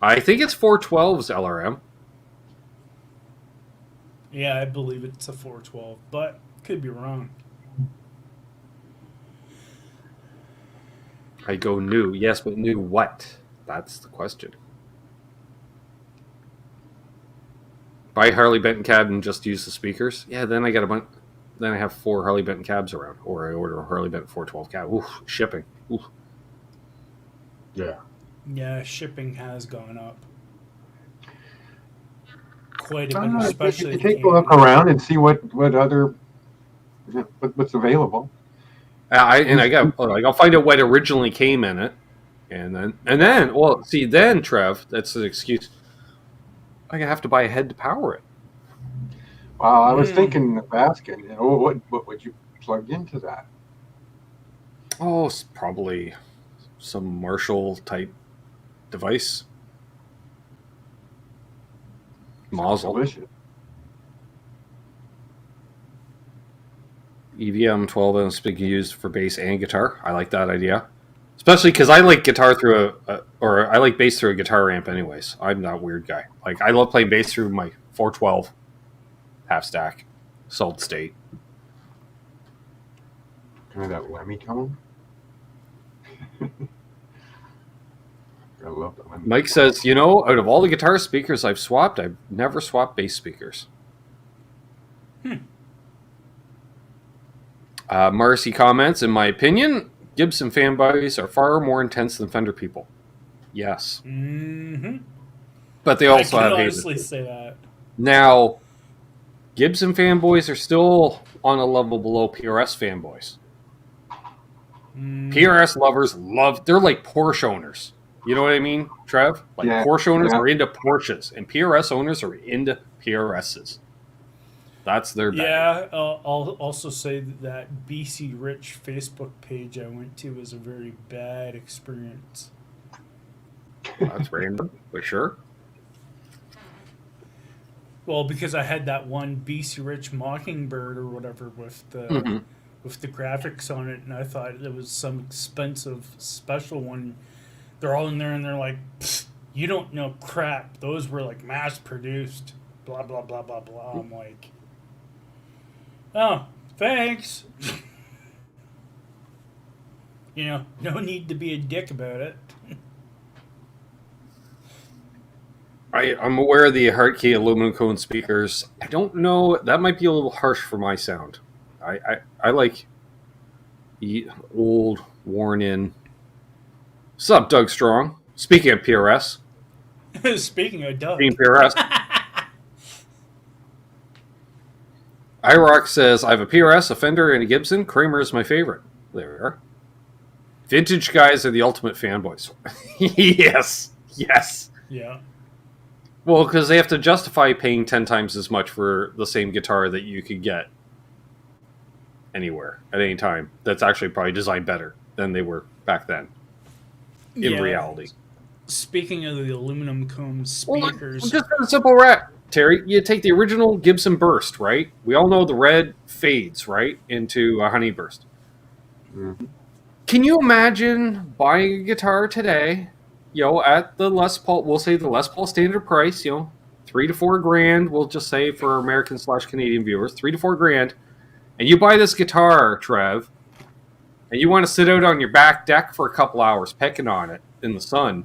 I think it's 412's LRM. Yeah, I believe it's a 412, but could be wrong. I go new. Yes, but new what? That's the question. Buy Harley Benton cab and just use the speakers? Yeah, then I got a bunch. Then I have 4 Harley Benton cabs around, or I order a Harley Benton 412 cab. Oof, shipping. Oof. Yeah. Yeah, shipping has gone up quite a bit, especially. You take a look around and see what other what's available. I'll find out what originally came in it, and then Trev, that's an excuse. I have to buy a head to power it. Well, I was thinking of asking, what would you plug into that? Oh, it's probably some Marshall type device. Mazel. Delicious. EVM 12-inch speaker used for bass and guitar. I like that idea, especially because I like guitar through I like bass through a guitar amp. Anyways, I'm that weird guy. Like, I love playing bass through my 412 half stack, solid state. Kind of that whammy tone. I love that one. Mike says, out of all the guitar speakers I've swapped, I've never swapped bass speakers. Marcy comments, in my opinion, Gibson fanboys are far more intense than Fender people. Yes. Mm-hmm. But they also have I can haters. honestly say that. Now, Gibson fanboys are still on a level below PRS fanboys. PRS lovers they're like Porsche owners. You know what I mean, Trev? Porsche owners are into Porsches, and PRS owners are into PRSs. That's their bag. Yeah, I'll also say that BC Rich Facebook page I went to was a very bad experience. That's random, but sure. Well, because I had that one BC Rich Mockingbird or whatever with the graphics on it, and I thought it was some expensive special one. They're all in there, and they're like, "You don't know crap. Those were like mass produced." Blah blah blah blah blah. I'm like, "Oh, thanks." No need to be a dick about it. I'm aware of the Hartkey aluminum cone speakers. I don't know. That might be a little harsh for my sound. I like the old, worn-in. Sup, Doug Strong? Speaking of PRS. Speaking of Doug. Being PRS. IROC says, I have a PRS, a Fender, and a Gibson. Kramer is my favorite. There we are. Vintage guys are the ultimate fanboys. Yes. Yeah. Well, because they have to justify paying 10 times as much for the same guitar that you could get anywhere at any time. That's actually probably designed better than they were back then. In reality. Speaking of the aluminum cone speakers, Just a simple rat, Terry. You take the original Gibson Burst, right? We all know the red fades, right, into a honey burst. Mm-hmm. Can you imagine buying a guitar today, at the Les Paul, we'll say the Les Paul standard price, $3,000 to $4,000, we'll just say for American/Canadian viewers, $3,000 to $4,000, and you buy this guitar, Trev, and you want to sit out on your back deck for a couple hours picking on it in the sun,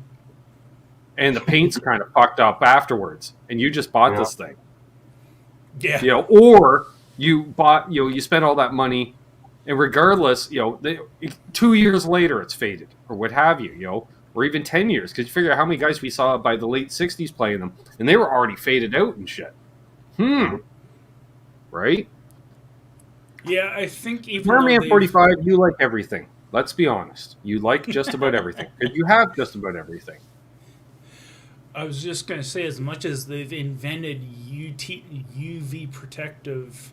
and the paint's kind of fucked up afterwards, and you just bought this thing. Yeah. Or you bought, you spent all that money, and regardless, 2 years later it's faded, or what have you, or even 10 years, because you figure out how many guys we saw by the late 60s playing them, and they were already faded out and shit. Right? Yeah, I think even Merman 45, you like everything. Let's be honest. You like just about everything. You have just about everything. I was just going to say, as much as they've invented UV protective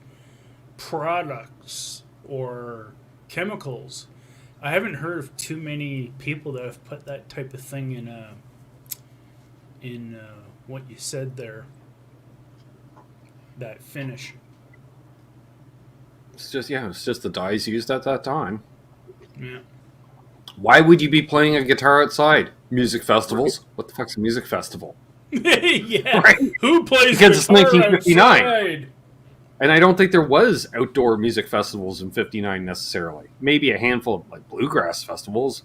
products or chemicals, I haven't heard of too many people that have put that type of thing in what you said there, that finish. It's just the dyes used at that time. Yeah. Why would you be playing a guitar outside? Music festivals? What the fuck's a music festival? Yeah. Right? Who plays Because it's guitar 1959. outside? And I don't think there was outdoor music festivals in 59 necessarily. Maybe a handful of like bluegrass festivals.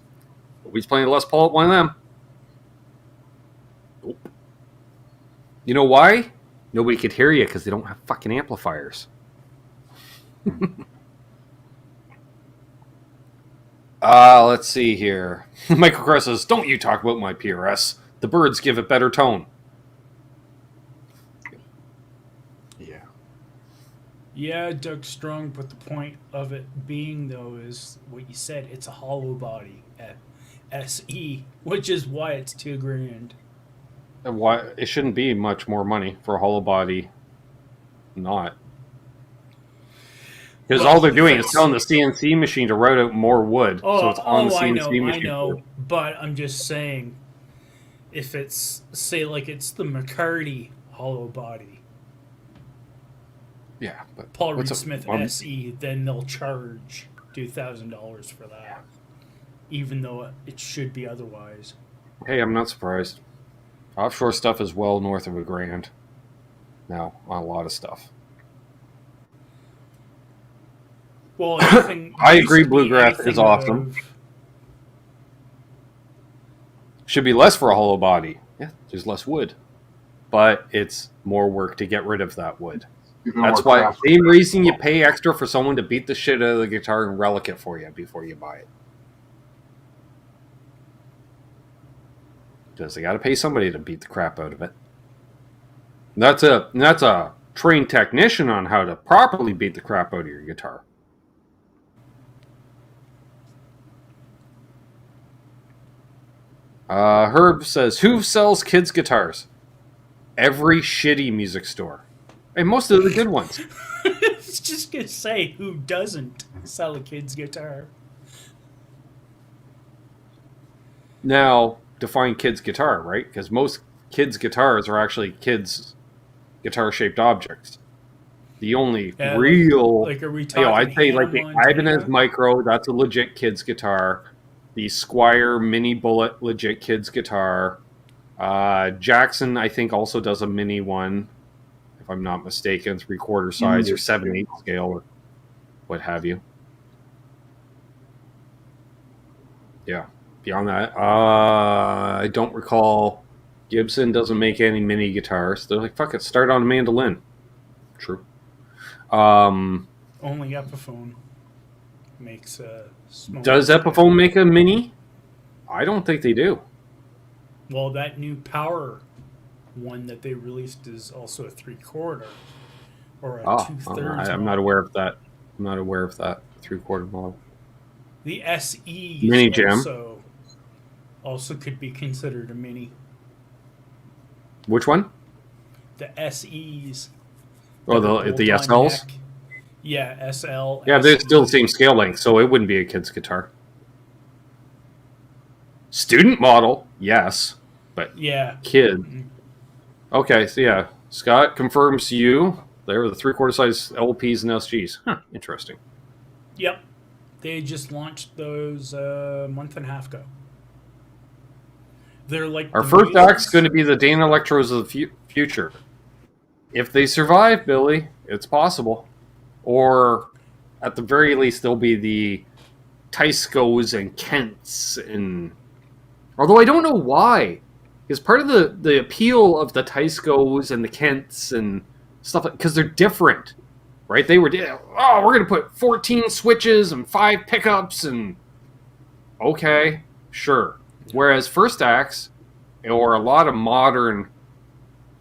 But we was playing Les Paul at one of them. Nope. You know why? Nobody could hear you because they don't have fucking amplifiers. Let's see here. Michael Cross says, don't you talk about my PRS. The birds give it better tone. Yeah. Yeah, Doug Strong, but the point of it being, though, is what you said. It's a hollow body at SE, which is why it's $2,000. And why it shouldn't be much more money for a hollow body. Not. Because all they're doing is telling the CNC machine to route out more wood. So it's on the CNC machine. I know. But I'm just saying, if it's, say, like it's the McCarty hollow body. Yeah. But Paul Reed Smith SE, then they'll charge $2,000 for that. Even though it should be otherwise. Hey, I'm not surprised. Offshore stuff is well north of $1,000 now on a lot of stuff. Well, I agree. Bluegrass is awesome. Should be less for a hollow body. Yeah, there's less wood, but it's more work to get rid of that wood. That's why same reason you pay extra for someone to beat the shit out of the guitar and relic it for you before you buy it. Because they got to pay somebody to beat the crap out of it. And that's a trained technician on how to properly beat the crap out of your guitar. Herb says, who sells kids' guitars? Every shitty music store. And most of the good ones. I was just gonna say, who doesn't sell a kid's guitar? Now, define kids' guitar, right? Because most kids' guitars are actually kids' guitar-shaped objects. The only real, like are we talking? I'd say like the Montana? Ibanez Micro, that's a legit kids' guitar. The Squier Mini Bullet, legit kids' guitar. Jackson, I think, also does a mini one, if I'm not mistaken, 3/4 size or 7/8 scale or what have you. Yeah. Beyond that, I don't recall. Gibson doesn't make any mini guitars. They're like, fuck it, start on a mandolin. True. Only Epiphone makes a small. Does Epiphone make a mini? I don't think they do. Well, that new Power one that they released is also a 3/4 or a 2/3. I'm not aware of that. I'm not aware of that 3/4 model. The SE Mini Jam. Also could be considered a mini. Which one? The SEs. Oh, the SLs? Neck. Yeah, SL. Yeah, they're still the same scale length, so it wouldn't be a kid's guitar. Student model, yes, but yeah, kid. Okay, so yeah, Scott confirms you. They were the 3/4 size LPs and SGs. Huh, interesting. Yep, they just launched those a month and a half ago. They're like our first act's going to be the Dana Electros of the future. If they survive, Billy, it's possible. Or at the very least, they'll be the Tyscos and Kents. And although I don't know why, because part of the appeal of the Tyscos and the Kents and stuff, because they're different, right? They were, we're going to put 14 switches and 5 pickups and okay, sure. Whereas first acts, or a lot of modern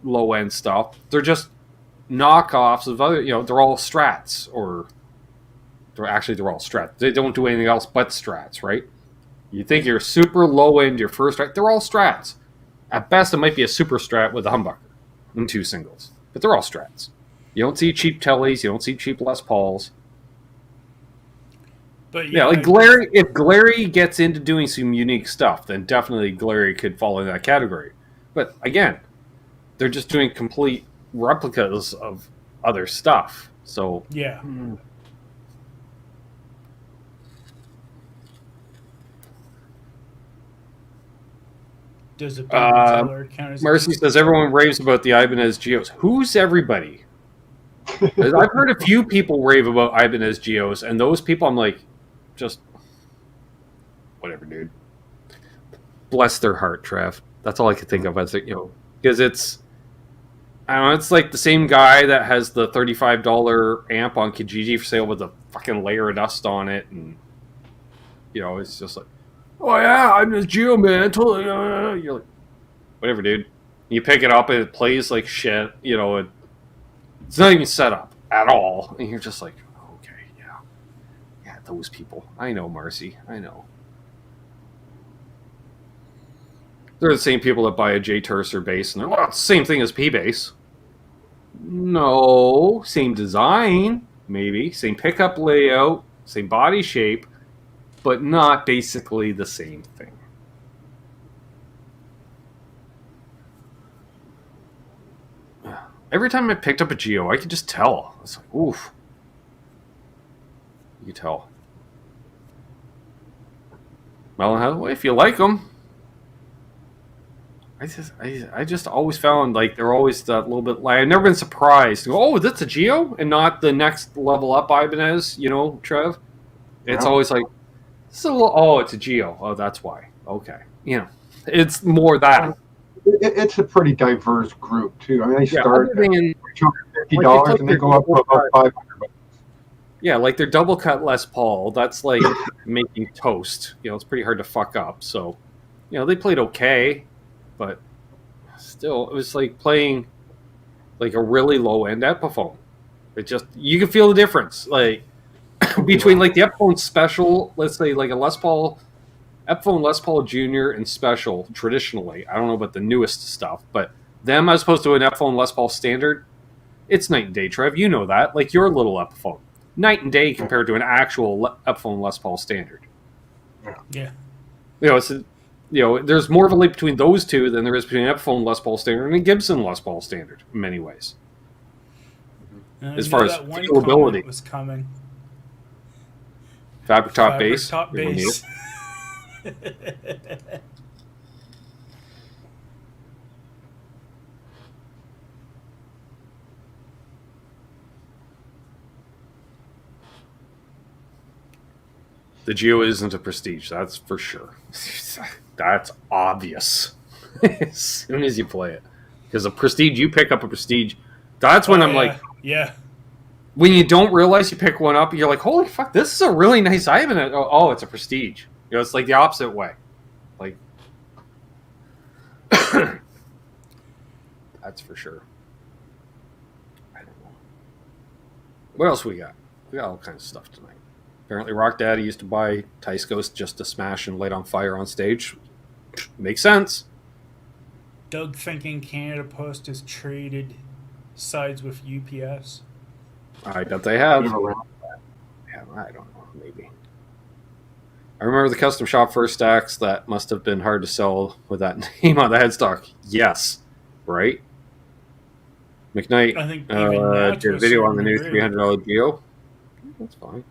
low-end stuff, they're just knockoffs of other, they're all Strats, or they're all Strats. They don't do anything else but Strats, right? You think you're super low-end, your first act, they're all Strats. At best, it might be a super Strat with a humbucker and 2 singles, but they're all Strats. You don't see cheap Tellys, you don't see cheap Les Pauls. But yeah, like Glary, if Glary gets into doing some unique stuff, then definitely Glary could fall in that category. But again, they're just doing complete replicas of other stuff. So yeah. Does it count as Marcy says everyone raves about the Ibanez Geos. Who's everybody? I've heard a few people rave about Ibanez Geos, and those people, I'm like, just whatever, dude. Bless their heart, Trev. That's all I could think of. As because it's, I don't know, it's like the same guy that has the $35 amp on Kijiji for sale with a fucking layer of dust on it, and it's just like, oh yeah, I'm this Geo man. Totally, you're like, whatever, dude. You pick it up and it plays like shit. It's not even set up at all, and you're just like, okay, yeah, those people. I know, Marcy. I know. They're the same people that buy a J Tercer bass, and they're like, well, it's the same thing as P bass. No, same design, maybe, same pickup layout, same body shape, but not basically the same thing. Every time I picked up a Geo, I could just tell. It's like, oof. You can tell. Well, if you like them, I just always found like they're always that little bit. Like I've never been surprised. Oh, that's a Geo, and not the next level up Ibanez. Trev. It's always like, it's a Geo. Oh, that's why. Okay, it's more that. It's a pretty diverse group too. I mean, they start at $250 and they go up to about $500. Yeah, like their double cut Les Paul. That's like making toast. It's pretty hard to fuck up. So, they played okay, but still, it was like playing like a really low end Epiphone. It just, you can feel the difference, like between like the Epiphone Special, let's say like a Les Paul. Epiphone Les Paul Jr. and Special, traditionally, I don't know about the newest stuff, but them as opposed to an Epiphone Les Paul Standard, It's night and day, Trev. You know that. Like your little Epiphone. Night and day compared to an actual Epiphone Les Paul standard. Yeah. There's more of a leap between those two than there is between an Epiphone Les Paul standard and a Gibson Les Paul standard in many ways. As far as feelability, was coming. Fabric top bass. Top bass. The Geo isn't a prestige, that's for sure. That's obvious as soon as you play it. Because a prestige, you pick up a prestige. That's when I'm like, yeah. When you don't realize you pick one up, you're like, holy fuck, this is a really nice item. Oh, it's a prestige. It's like the opposite way. Like, that's for sure. I don't know. What else we got? We got all kinds of stuff tonight. Apparently, Rock Daddy used to buy Tyscos just to smash and light on fire on stage. Makes sense. Doug thinking Canada Post has traded sides with UPS. I bet they have. Yeah, I don't know. Maybe. I remember the custom shop first stacks. That must have been hard to sell with that name on the headstock. Yes. Right? McKnight I think did a video on the new $300 Geo. That's fine.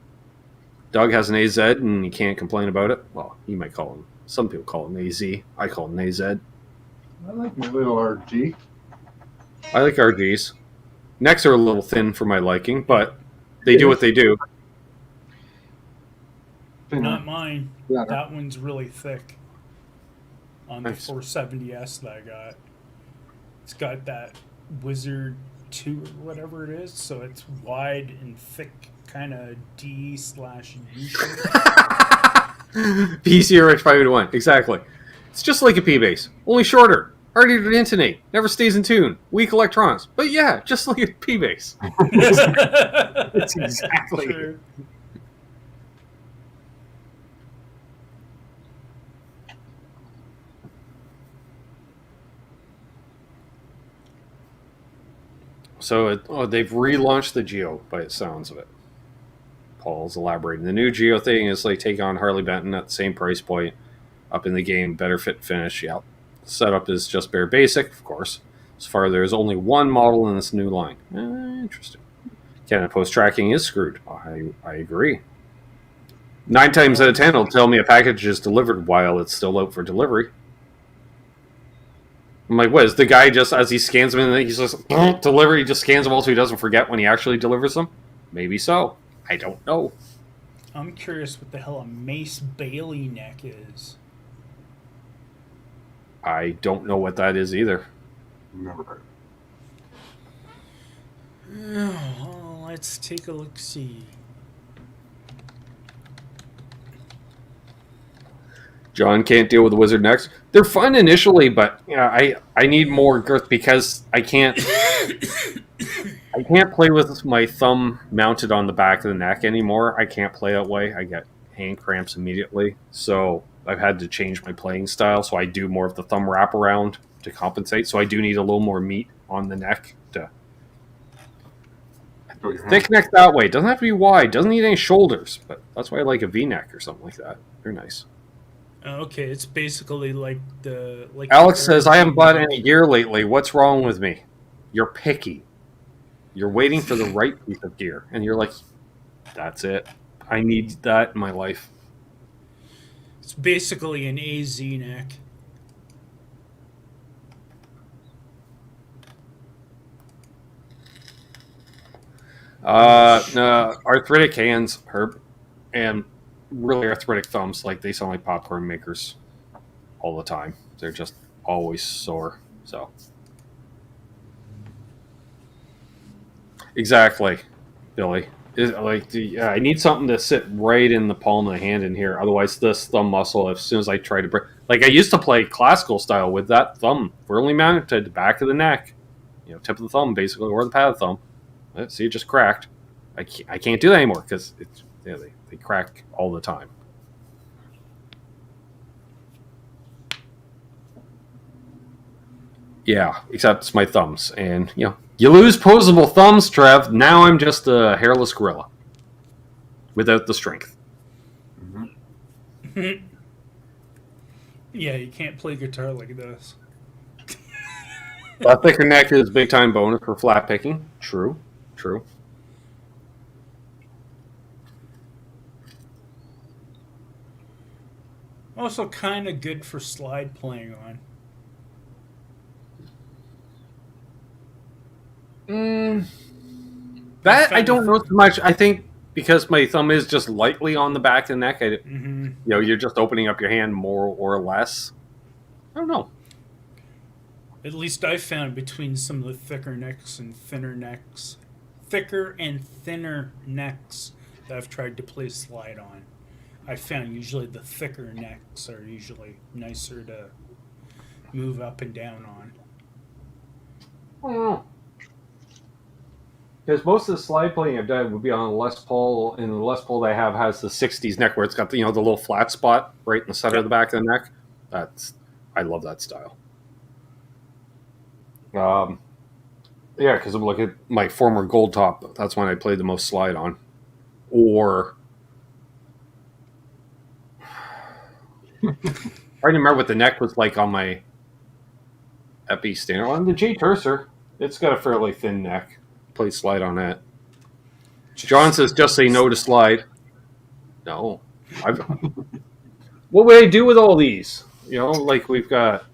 Doug has an AZ, and you can't complain about it. Well, you might call him. Some people call him AZ. I call him AZ. I like my little RG. I like RGs. Necks are a little thin for my liking, but they do what they do. Not mine. Yeah. That one's really thick. On the 470S that I got. It's got that Wizard 2 or whatever it is, so it's wide and thick, kind of D/U shape. PCRX 581, exactly. It's just like a P-Bass, only shorter, harder to intonate, never stays in tune, weak electronics. But yeah, just like a P-Bass. It's exactly True. So they've relaunched the Geo by the sounds of it. Paul's elaborating. The new Geo thing is like take on Harley Benton at the same price point, up in the game, better fit finish. Yeah, the setup is just bare basic, of course. As far there's only one model in this new line. Interesting. Canada Post tracking is screwed. I agree. 9 times out of 10, it'll tell me a package is delivered while it's still out for delivery. I'm like, what, is the guy just, as he scans them, and he's just, deliver, he just scans them all so he doesn't forget when he actually delivers them? Maybe so. I don't know. I'm curious what the hell a Mace Bailey neck is. I don't know what that is either. Never heard. Oh, let's take a look-see. John can't deal with the Wizard necks. They're fun initially, but I need more girth because I can't play with my thumb mounted on the back of the neck anymore. I can't play that way. I get hand cramps immediately. So I've had to change my playing style. So I do more of the thumb wrap around to compensate. So I do need a little more meat on the neck to thick neck that way. Doesn't have to be wide. Doesn't need any shoulders. But that's why I like a V-neck or something like that. They're nice. Okay, it's basically like the... Alex says, I haven't bought any gear lately. What's wrong with me? You're picky. You're waiting for the right piece of gear. And you're like, that's it. I need that in my life. It's basically an AZ neck. No, arthritic hands, Herb, and really arthritic thumbs, like they sound like popcorn makers all the time. They're just always sore. So exactly, Billy. I need something to sit right in the palm of the hand in here. Otherwise, this thumb muscle, as soon as I try to break, like I used to play classical style with that thumb firmly mounted to the back of the neck, tip of the thumb basically, or the pad of the thumb. See, it just cracked. I can't do that anymore because it's they crack all the time. Yeah, except it's my thumbs, and You lose posable thumbs, Trev. Now I'm just a hairless gorilla. Without the strength. Mm-hmm. Yeah, you can't play guitar like this. A thicker neck is big time bonus for flat picking. True. Also, kind of good for slide playing on. That I don't know too much. I think because my thumb is just lightly on the back of the neck, you're just opening up your hand more or less. I don't know. At least I found between some of the thicker and thinner necks that I've tried to play slide on. I found usually the thicker necks are usually nicer to move up and down on. I don't know. Because most of the slide playing I've done would be on a Les Paul, and the Les Paul that I have has the 60s neck where it's got the little flat spot right in the center of the back of the neck. I love that style. Yeah, because I'm looking at my former Gold Top. That's when I played the most slide on. Or I remember what the neck was like on my Epi standard. On the J Tercer, it's got a fairly thin neck. Play slide on that. John says, "Just say no to slide." No, what would I do with all these? Like we've got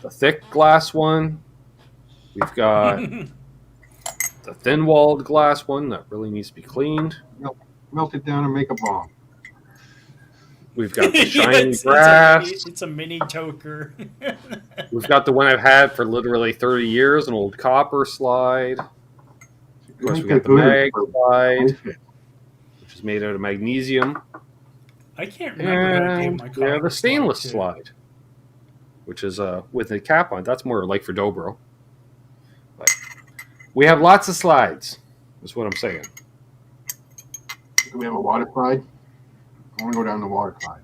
the thick glass one. We've got the thin-walled glass one that really needs to be cleaned. Melt it down and make a bomb. We've got the shiny brass. It's a mini toker. We've got the one I've had for literally 30 years, an old copper slide. Of course, we got the mag slide, which is made out of magnesium. I can't remember how I gave my copper. We have a stainless slide, which is with a cap on. That's more like for dobro. But we have lots of slides, is what I'm saying. Do we have a water slide? I want to go down the water slide.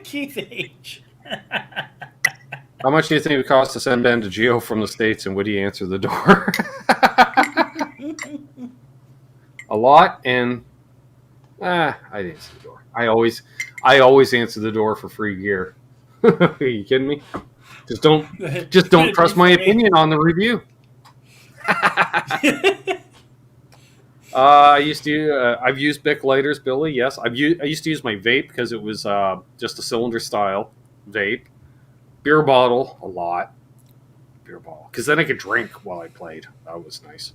Keith H. How much do you think it would cost to send Ben to Geo from the States, and would he answer the door? A lot, and I'd answer the door. I always answer the door for free gear. Are you kidding me? Just don't trust my opinion on the review. I've used Bic lighters, Billy. Yes, I used to use my vape because it was just a cylinder style vape. Beer bottle, a lot. Beer bottle, because then I could drink while I played. That was nice.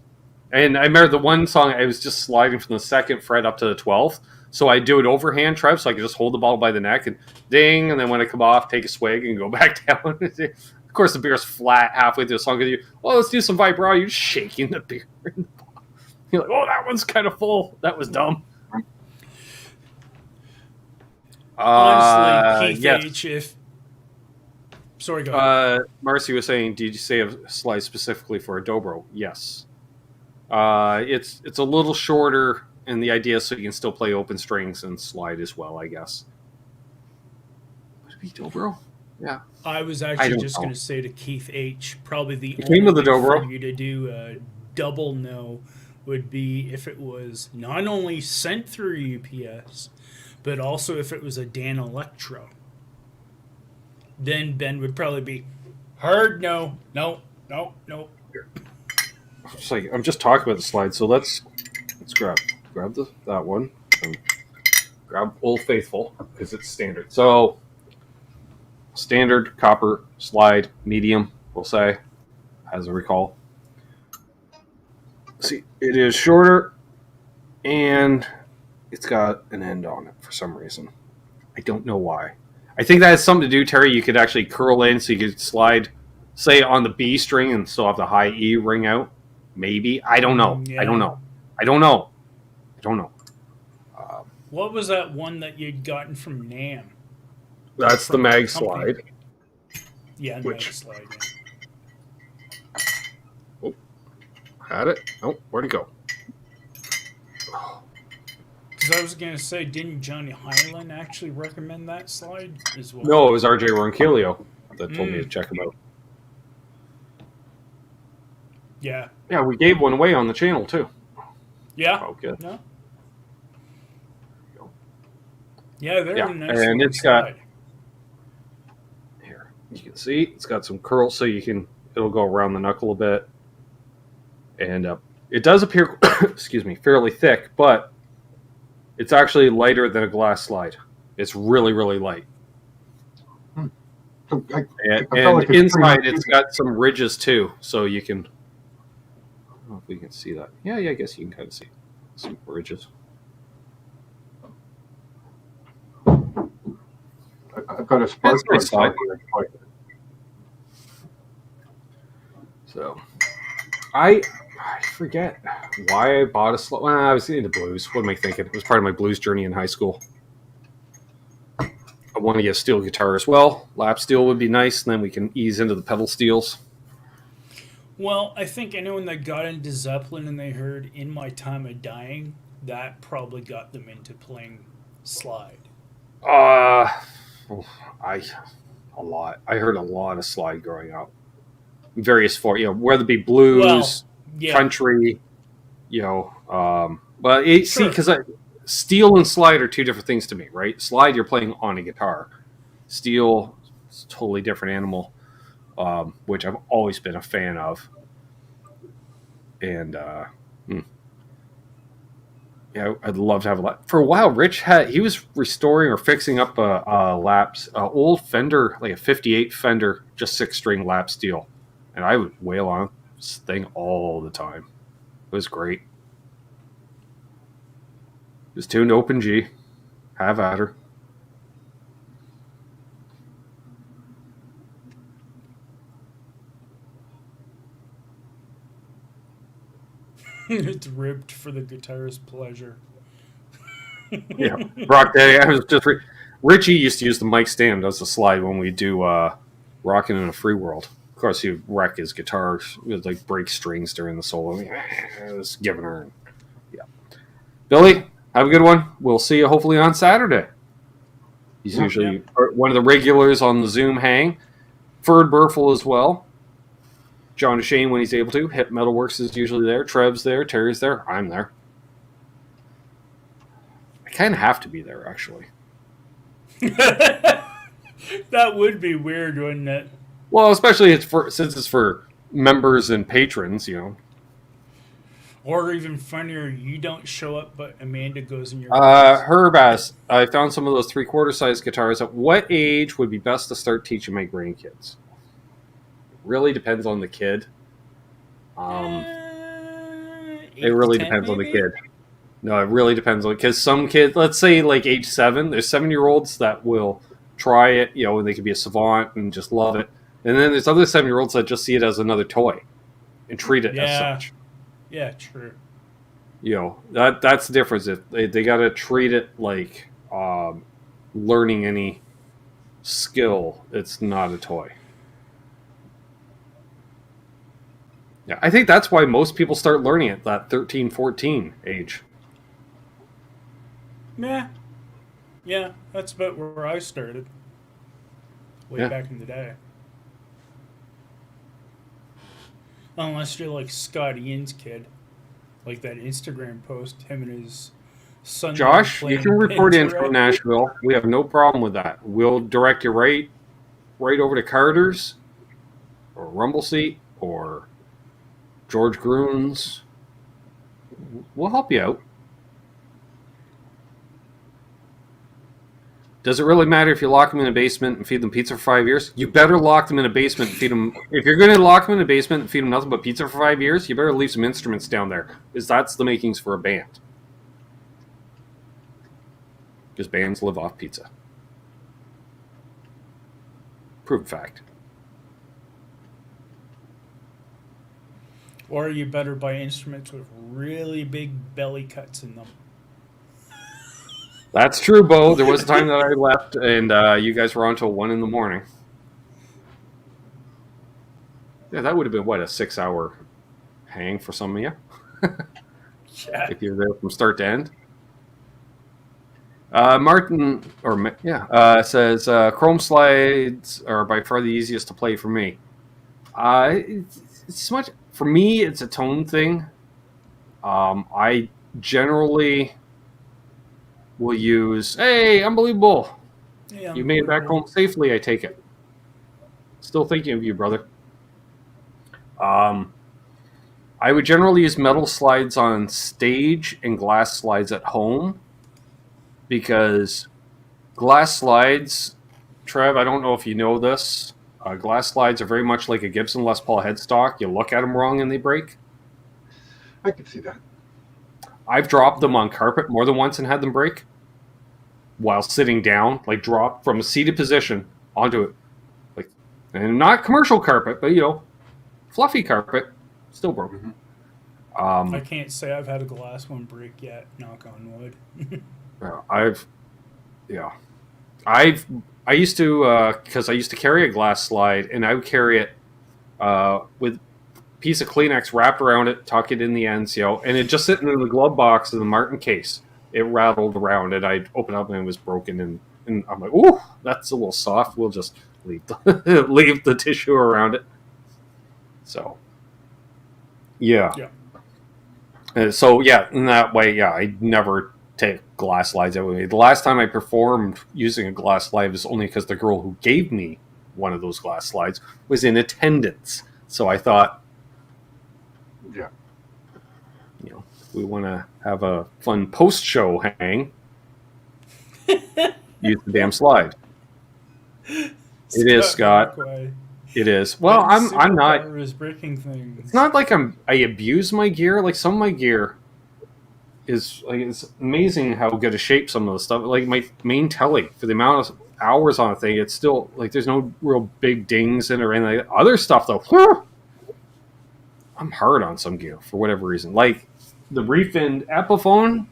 And I remember the one song I was just sliding from the 2nd fret up to the 12th, so I do it overhand, Trev, so I could just hold the bottle by the neck and ding, and then when I come off, take a swig and go back down. Of course, the beer's flat halfway through the song. Well, let's do some vibrato. You're shaking the beer. You're like, oh, that one's kind of full. That was dumb. Honestly, Keith yes. H. Sorry, go ahead. Marcy was saying, did you say a slide specifically for a dobro? Yes. It's a little shorter, and the idea is so you can still play open strings and slide as well, I guess. Would it be dobro? Yeah. I was actually just going to say to Keith H. Probably the only way dobro for you to do a double no would be if it was not only sent through UPS, but also if it was a Dan Electro. Then Ben would probably be hard no. It's like, I'm just talking about the slide, so let's grab that one and grab Old Faithful because it's standard. So standard copper slide, medium, we'll say, as I recall. See, it is shorter and it's got an end on it for some reason. I don't know why. I think that has something to do, Terry. You could actually curl in so you could slide, say, on the B string and still have the high E ring out. Maybe. I don't know. Yeah. I don't know. What was that one that you'd gotten from NAMM? That's the mag company. slide. Yeah, the mag slide. Yeah. Oh, had it? Oh, where'd it go? Because I was going to say, didn't Johnny Hyland actually recommend that slide as well? No, it was RJ Ronquillo. that told me to check them out. Yeah. Yeah, we gave one away on the channel too. Yeah. Oh, good. No. Yeah, they're Yeah, a nice and little it's got slide. here. You can see it's got some curls, so it'll go around the knuckle a bit, and it does appear, excuse me, fairly thick, but it's actually lighter than a glass slide. It's really, really light. So I And felt like it's inside, pretty it's got some ridges too, so you can. I don't know if we can see that. Yeah, I guess you can kind of see some ridges. I've got a spark That's nice slide. plug. So, I forget why I bought a slide. Well, I was into blues. What am I thinking? It was part of my blues journey in high school. I want to get a steel guitar as well. Lap steel would be nice, and then we can ease into the pedal steels. Well, I think anyone that got into Zeppelin and they heard "In My Time of Dying," that probably got them into playing slide. I heard a lot of slide growing up. Various forms, whether it be blues, Yeah. country, But see, Sure. because steel and slide are two different things to me, right? Slide, you're playing on a guitar. Steel, it's a totally different animal, which I've always been a fan of. And yeah, I'd love to have a lap. For a while, Rich he was restoring or fixing up a old Fender, like a '58 Fender, just 6-string lap steel, and I would wail on this thing all the time. It was great. It was tuned to open G. Have at her. It's ribbed for the guitarist's pleasure. Yeah, Rock Daddy. I was just Richie used to use the mic stand as a slide when we do "Rockin' in a Free World." Of course, he'd wreck his guitar. Would like break strings during the solo. It was giving her. Yeah, Billy, have a good one. We'll see you hopefully on Saturday. He's usually one of the regulars on the Zoom hang. Ferd Burfel as well. John DeShane when he's able to. Hip Metalworks is usually there. Trev's there. Terry's there. I'm there. I kind of have to be there, actually. That would be weird, wouldn't it? Well, especially since it's for members and patrons, Or even funnier, you don't show up, but Amanda goes in your Herb asks, I found some of those 3/4 size guitars. At what age would be best to start teaching my grandkids? Really depends on the kid. It really depends on the kid. No, it really depends on, because some kids, let's say like age 7, there's 7-year-olds that will try it, and they could be a savant and just love it. And then there's other 7-year-olds that just see it as another toy and treat it as such. Yeah, true. That's the difference. If they got to treat it like learning any skill, it's not a toy. Yeah, I think that's why most people start learning at that 13, 14 age. Yeah, that's about where I started. Way back in the day. Unless you're like Scott Ian's kid. Like that Instagram post, him and his son. Josh, you can report in from Nashville. We have no problem with that. We'll direct you right over to Carter's or Rumble Seat or George Groon's. We'll help you out. Does it really matter if you lock them in a basement and feed them pizza for 5 years? You better lock them in a basement and feed them. If you're going to lock them in a basement and feed them nothing but pizza for 5 years, you better leave some instruments down there, because that's the makings for a band. Because bands live off pizza. Proven fact. Or you better buy instruments with really big belly cuts in them. That's true, Bo. There was a time that I left, and you guys were on till 1 a.m. Yeah, that would have been, what, a 6-hour hang for some of you? Yeah. If you're there from start to end. Martin, says Chrome slides are by far the easiest to play for me. It's much for me. It's a tone thing. I generally will use. Hey, unbelievable! Yeah, You made it back home safely. I take it. Still thinking of you, brother. I would generally use metal slides on stage and glass slides at home. Because glass slides, Trev, I don't know if you know this, glass slides are very much like a Gibson Les Paul headstock. You look at them wrong and they break. I can see that. I've dropped them on carpet more than once and had them break while sitting down, like drop from a seated position onto it. Like, and not commercial carpet, but, fluffy carpet, still broken. I can't say I've had a glass one break yet, knock on wood. I used to, because I used to carry a glass slide, and I would carry it with a piece of Kleenex wrapped around it, tuck it in the ends, and it just sitting in the glove box of the Martin case. It rattled around, and I'd open up and it was broken, and I'm like, ooh, that's a little soft. We'll just leave the tissue around it. So, yeah. So, in that way, I never take glass slides out with me. The last time I performed using a glass slide was only because the girl who gave me one of those glass slides was in attendance. So I thought, we want to have a fun post-show hang. Use the damn slide. It is, Scott. It is. Well, I'm not. Breaking things. It's not like I abuse my gear. Like some of my gear is like it's amazing how good a shape some of the stuff. Like my main telly, for the amount of hours on a thing, it's still like there's no real big dings in it or anything. Other stuff though, I'm hard on some gear for whatever reason. Like the Refind Epiphone,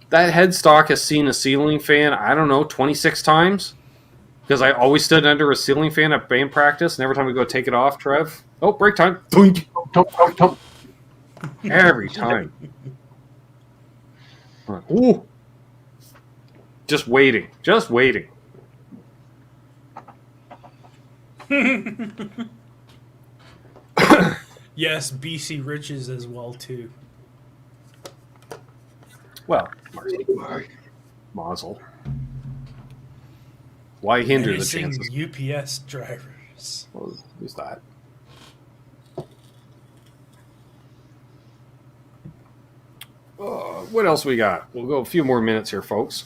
that headstock has seen a ceiling fan, I don't know, 26 times. Because I always stood under a ceiling fan at band practice, and every time we go take it off, Trev, break time. Every time. Ooh. Just waiting. Yes, BC Riches as well, too. Well, Mazel. Why hinder the chances? UPS drivers. Well, who's that? What else we got? We'll go a few more minutes here, folks.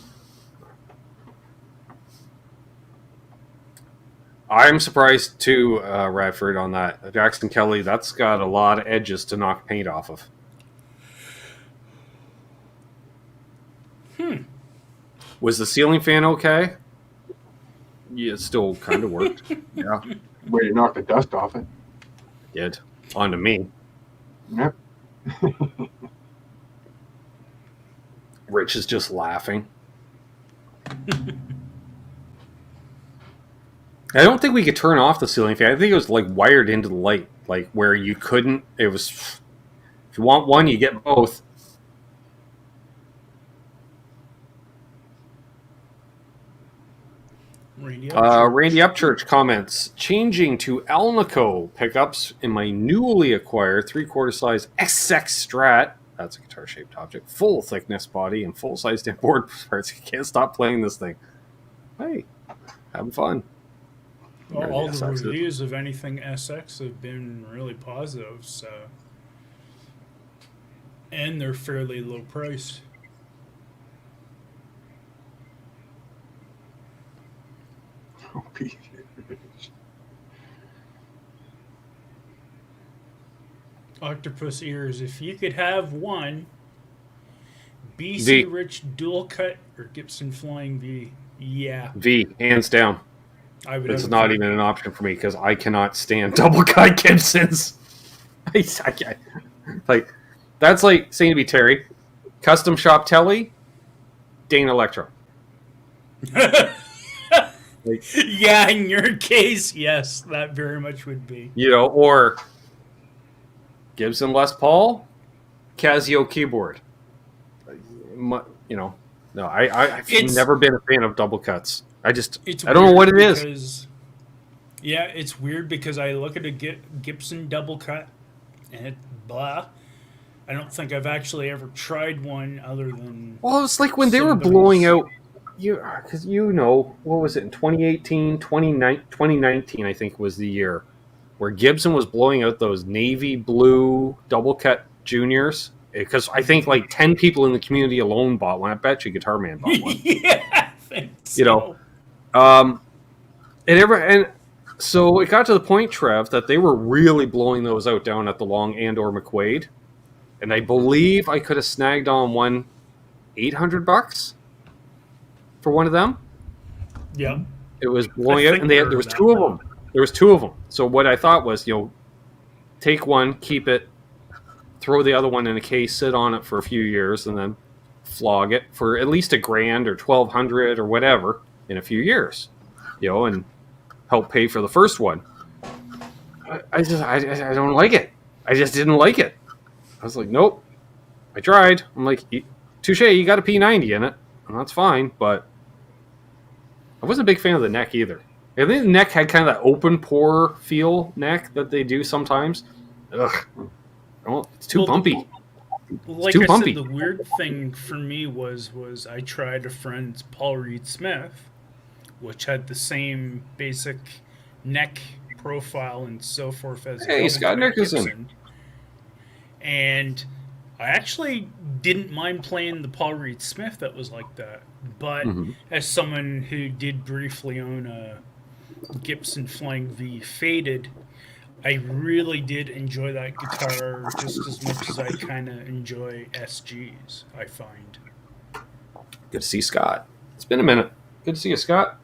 I'm surprised too, Radford, on that. Jackson Kelly, that's got a lot of edges to knock paint off of. Was the ceiling fan okay? Yeah, it still kind of worked. Yeah. Way to knock the dust off it. Did. Onto me. Yep. Rich is just laughing. I don't think we could turn off the ceiling fan. I think it was like wired into the light, like where you couldn't. It was, if you want one, you get both. Randy Upchurch comments, changing to Alnico pickups in my newly acquired 3/4 size XX Strat. That's a guitar-shaped object. Full thickness body and full-sized inboard parts. You can't stop playing this thing. Hey, having fun. Well, all the reviews of anything SX have been really positive, so. And they're fairly low priced. Octopus Ears, if you could have one, BC Rich dual cut or Gibson Flying V. Yeah. V, hands down. It's not even an option for me because I cannot stand double cut Gibsons. I can't. Like, that's like saying to me, Terry, custom shop telly, Dane Electro. Like, yeah, in your case, yes, that very much would be. Or Gibson Les Paul, Casio keyboard. No, I've It's- never been a fan of double cuts. I It's don't know weird what it is. because, yeah, it's weird because I look at a Gibson double cut and it blah. I don't think I've actually ever tried one other than Well, it's like when they were somebody's- blowing out, because what was it, in 2018, 2019, I think was the year, where Gibson was blowing out those navy blue double cut juniors. Because I think like 10 people in the community alone bought one. I bet you Guitar Man bought one. Yeah, I think so. You know, and so it got to the point, Trev, that they were really blowing those out down at the Long and or McQuaid, and I believe I could have snagged on one $800 for one of them. Yeah. It was blowing I out, think and I there heard was that. two of them. There was two of them. So what I thought was, take one, keep it, throw the other one in a case, sit on it for a few years, and then flog it for at least $1,000 or $1,200 or whatever in a few years, and help pay for the first one. I don't like it. I just didn't like it. I was like, nope. I tried. I'm like, touche, you got a P90 in it, and that's fine, but I wasn't a big fan of the neck either. I think the neck had kind of that open pore feel neck that they do sometimes. Ugh. Oh, it's too bumpy. Like too I bumpy. said, the weird thing for me was I tried a friend's Paul Reed Smith, which had the same basic neck profile and so forth as Hey, double Scott cut Nickerson. Gibson. And I actually didn't mind playing the Paul Reed Smith that was like that. But as someone who did briefly own a Gibson Flying V Faded, I really did enjoy that guitar just as much as I kind of enjoy SGs, I find. Good to see Scott. It's been a minute. Good to see you, Scott.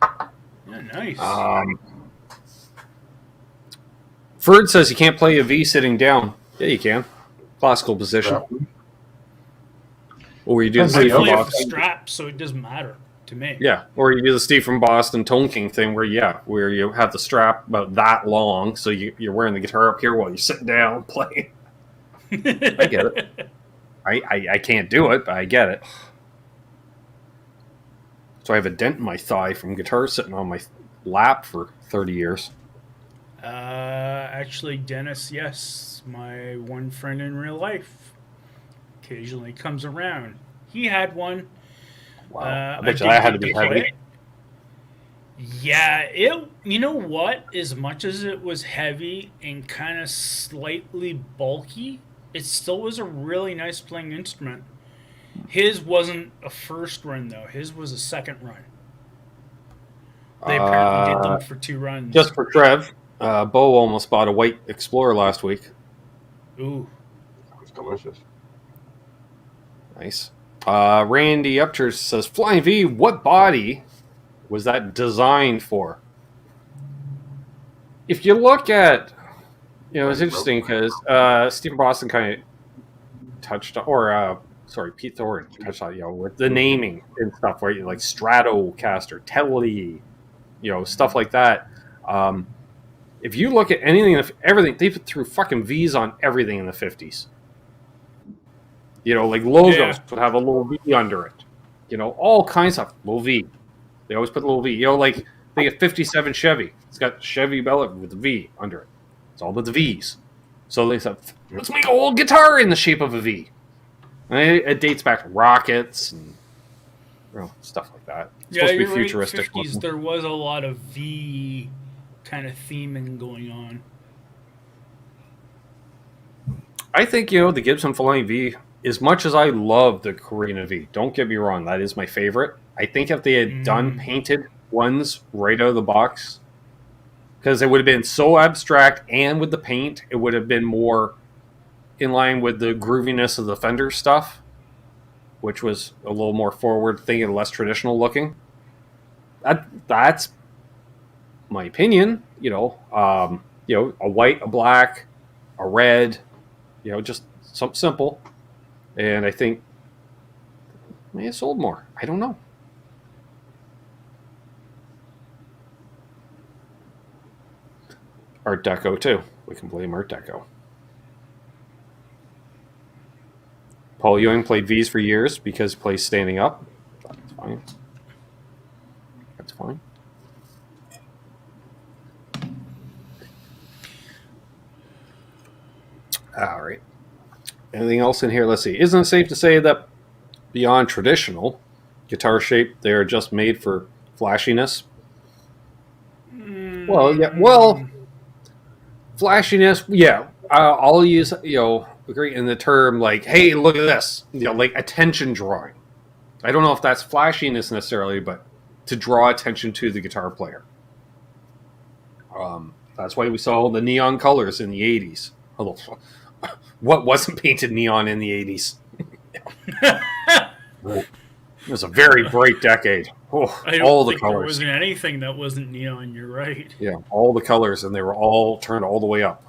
Yeah, nice. Ferd says you can't play a V sitting down. Yeah, you can. Classical position. Or you do the I I Steve from play with the Boston. strap, so it doesn't matter to me. Yeah, or you do the Steve from Boston Tone King thing where you have the strap about that long, so you're wearing the guitar up here while you're sitting down playing. I get it. I can't do it, but I get it. So I have a dent in my thigh from guitar sitting on my lap for 30 years. Actually, Dennis, yes, my one friend in real life, occasionally comes around. He had one. Wow. I bet you did that had to get be play heavy. it. Yeah, you know what? As much as it was heavy and kind of slightly bulky, it still was a really nice playing instrument. His wasn't a first run, though. His was a second run. They apparently did them for 2 runs. Just for Trev, Bo almost bought a white Explorer last week. Ooh. It's delicious. Nice. Randy Upchurch says, Flying V, what body was that designed for? If you look at, it's interesting because Stephen Boston kind of touched on, or Pete Thorne touched on, with the naming and stuff, right? Like Stratocaster, Telly, stuff like that. If you look at everything, they threw fucking V's on everything in the 50s. Like logos would have a little V under it. All kinds of little V. They always put a little V. Like they get 57 Chevy. It's got Chevy Bella with a V under it. It's all about the V's. So they said, let's make a whole guitar in the shape of a V. And it dates back to rockets and stuff like that. It's supposed to be you're futuristic. Right, 50s, there was a lot of V kind of theming going on. I think, the Gibson Flying V, as much as I love the Carina V, don't get me wrong, that is my favorite. I think if they had done painted ones right out of the box, because it would have been so abstract, and with the paint, it would have been more in line with the grooviness of the Fender stuff, which was a little more forward thinking, less traditional looking. That's my opinion. A white, a black, a red, just something simple. And I think may have sold more. I don't know. Art Deco too. We can blame Art Deco. Paul Ewing played V's for years because he plays standing up. fine. That's fine. All right. Anything else in here? Let's see. Isn't it safe to say that beyond traditional guitar shape, they are just made for flashiness? Well, yeah. Well, flashiness. Yeah. I'll use, agree in the term like, hey, look at this. Like attention drawing. I don't know if that's flashiness necessarily, but to draw attention to the guitar player. That's why we saw the neon colors in the 80s. Although, what wasn't painted neon in the 80s? It was a very bright decade. Oh, I don't all the think colors. there wasn't anything that wasn't neon. You're right. Yeah, all the colors, and they were all turned all the way up.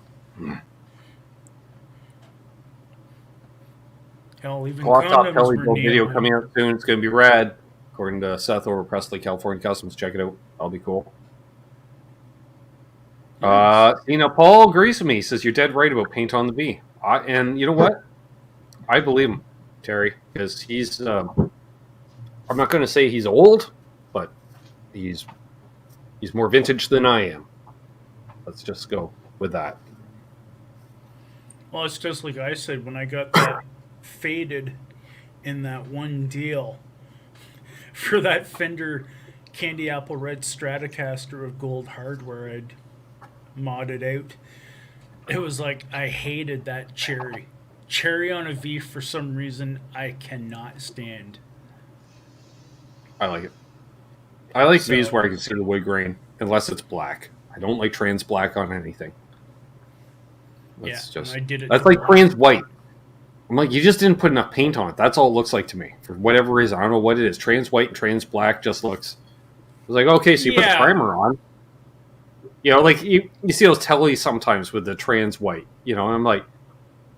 Hell, even Clock Top condoms Kelly were Bowl neon. video coming out soon. It's going to be rad, according to Seth over Presley, California Customs. Check it out. That'll be cool. Paul agrees with me. He says you're dead right about paint on the V. And you know what? I believe him, Terry, because he's. I'm not going to say he's old, but he's more vintage than I am. Let's just go with that. Well, it's just like I said when I got that faded in that one deal for that Fender Candy Apple Red Stratocaster of gold hardware I'd modded out. It was like I hated that cherry. Cherry on a V for some reason I cannot stand. I like it. I like V's where I can see the wood grain, unless it's black. I don't like trans black on anything. I did it. That's like trans white. I'm like, you just didn't put enough paint on it. That's all it looks like to me. For whatever reason, I don't know what it is. Trans white and trans black just looks. I was like, okay, so you put the primer on. Like you see those tellies sometimes with the trans white. And I'm like,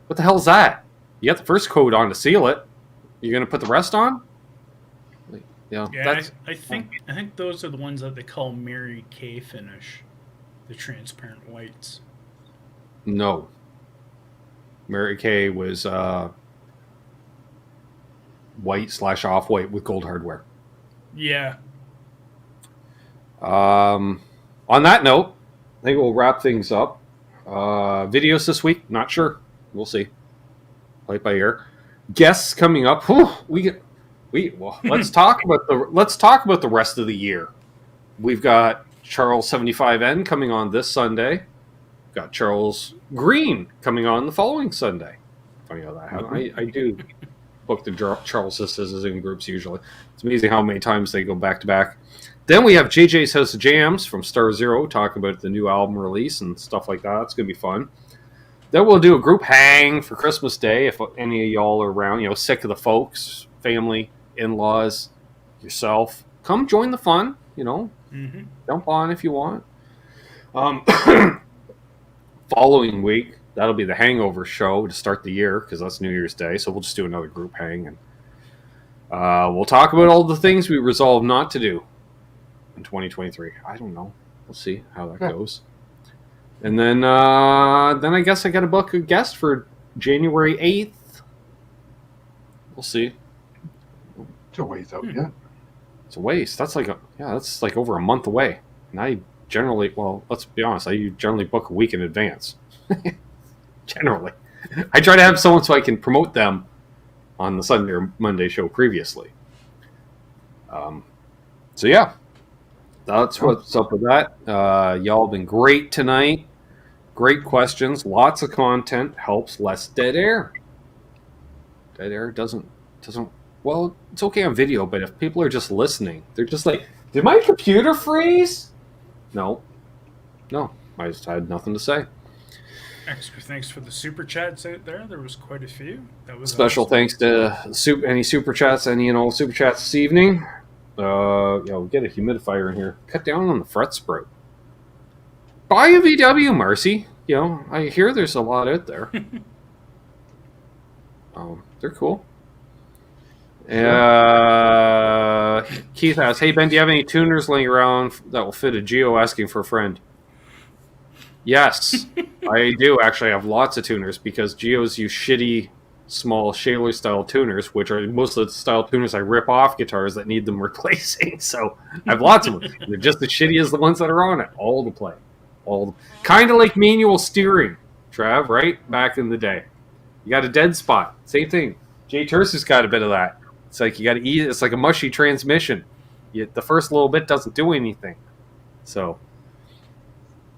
what the hell is that? You got the first coat on to seal it. You're gonna put the rest on? I think those are the ones that they call Mary Kay finish, the transparent whites. No. Mary Kay was white/off-white with gold hardware. Yeah. On that note, I think we'll wrap things up. Videos this week, not sure. We'll see. Play it by ear. Guests coming up. Whew, let's talk about the rest of the year. We've got Charles 75N coming on this Sunday. Got Charles Green coming on the following Sunday. Funny how that happened. I do book the Charles sisters in groups usually. It's amazing how many times they go back to back. Then we have JJ's House of Jams from Star Zero talking about the new album release and stuff like that. It's going to be fun. Then we'll do a group hang for Christmas Day if any of y'all are around, sick of the folks, family, in-laws, yourself. Come join the fun, Jump on if you want. Following week, that'll be the hangover show to start the year because that's New Year's Day. So we'll just do another group hang and we'll talk about all the things we resolved not to do in 2023. I don't know. We'll see how that goes. And then I guess I got to book a guest for January 8th. We'll see. It's a ways out, yeah. It's a waste. That's like over a month away. And I generally, let's be honest, I generally book a week in advance. Generally. I try to have someone so I can promote them on the Sunday or Monday show previously. So yeah, that's what's up with that. Y'all have been great tonight. Great questions. Lots of content. Helps less dead air. Dead air doesn't. Well, it's okay on video, but if people are just listening, they're just like, did my computer freeze? No. I just had nothing to say. Extra thanks for the super chats out there. There was quite a few. That was special awesome. Thanks to any super chats, any and all super chats this evening. We'll get a humidifier in here. Cut down on the fret sprout. Buy a VW, Marcy. I hear there's a lot out there. They're cool. Keith asks, hey Ben, do you have any tuners laying around that will fit a Geo asking for a friend? Yes, I do actually have lots of tuners because Geos use shitty small Shaler style tuners, which are most of the style tuners I rip off guitars that need them replacing. So I have lots of them. They're just as shitty as the ones that are on it. All to play. Kind of like manual steering, Trav, right? Back in the day. You got a dead spot. Same thing. Jay Terce's got a bit of that. It's like you got to eat it. It's like a mushy transmission. The first little bit doesn't do anything. So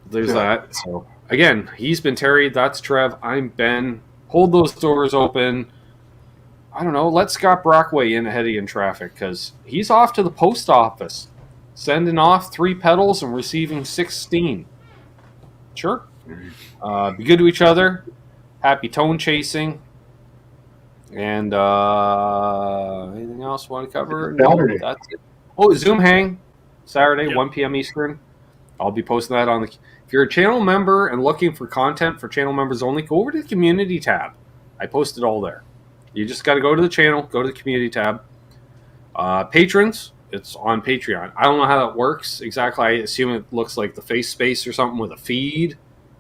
there's that. So again, he's been Terry. That's Trev. I'm Ben. Hold those doors open. I don't know. Let Scott Brockway in ahead of you in traffic because he's off to the post office, sending off 3 pedals and receiving 16. Sure. Be good to each other. Happy tone chasing. And anything else you want to cover? Saturday. No, that's it. Oh, Zoom Hang. Saturday, Yep. 1 p.m. Eastern. I'll be posting that on the... If you're a channel member and looking for content for channel members only, go over to the community tab. I posted all there. You just got to go to the channel, go to the community tab. Patrons, it's on Patreon. I don't know how that works exactly. I assume it looks like the face space or something with a feed.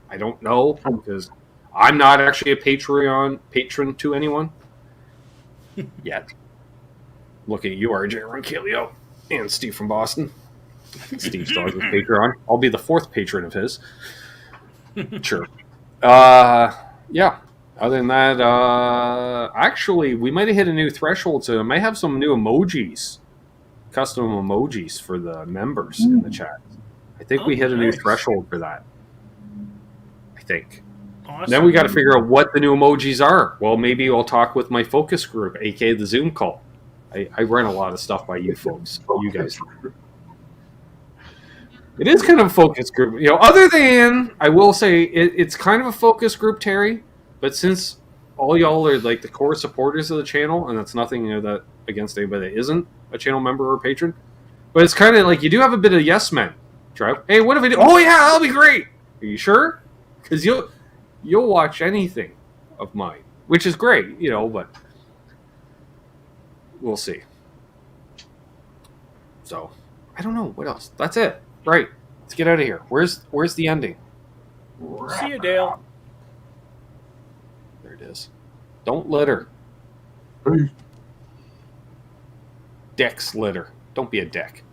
I don't know because I'm not actually a Patreon patron to anyone yet. Looking at you, RJ Roncalio, and Steve from Boston. Steve's dog with Patreon. I'll be the 4th patron of his. Sure. Yeah. Other than that, actually, we might have hit a new threshold, so I might have some new emojis, custom emojis for the members in the chat. I think we hit a new threshold for that. I think. Awesome. Then we got to figure out what the new emojis are. Well, maybe I'll talk with my focus group, aka the Zoom call. I run a lot of stuff by you folks. You guys. It is kind of a focus group. Other than, I will say, it's kind of a focus group, Terry, but since all y'all are like the core supporters of the channel, and that's nothing that against anybody that isn't a channel member or patron, but it's kind of like you do have a bit of yes men. Trev, hey, what if I do? Oh yeah, that'll be great. Are you sure? Because you'll watch anything of mine, which is great, but we'll see. So, I don't know. What else? That's it. Right. Let's get out of here. Where's the ending? See you, Dale. There it is. Don't litter. Dicks litter. Don't be a dick.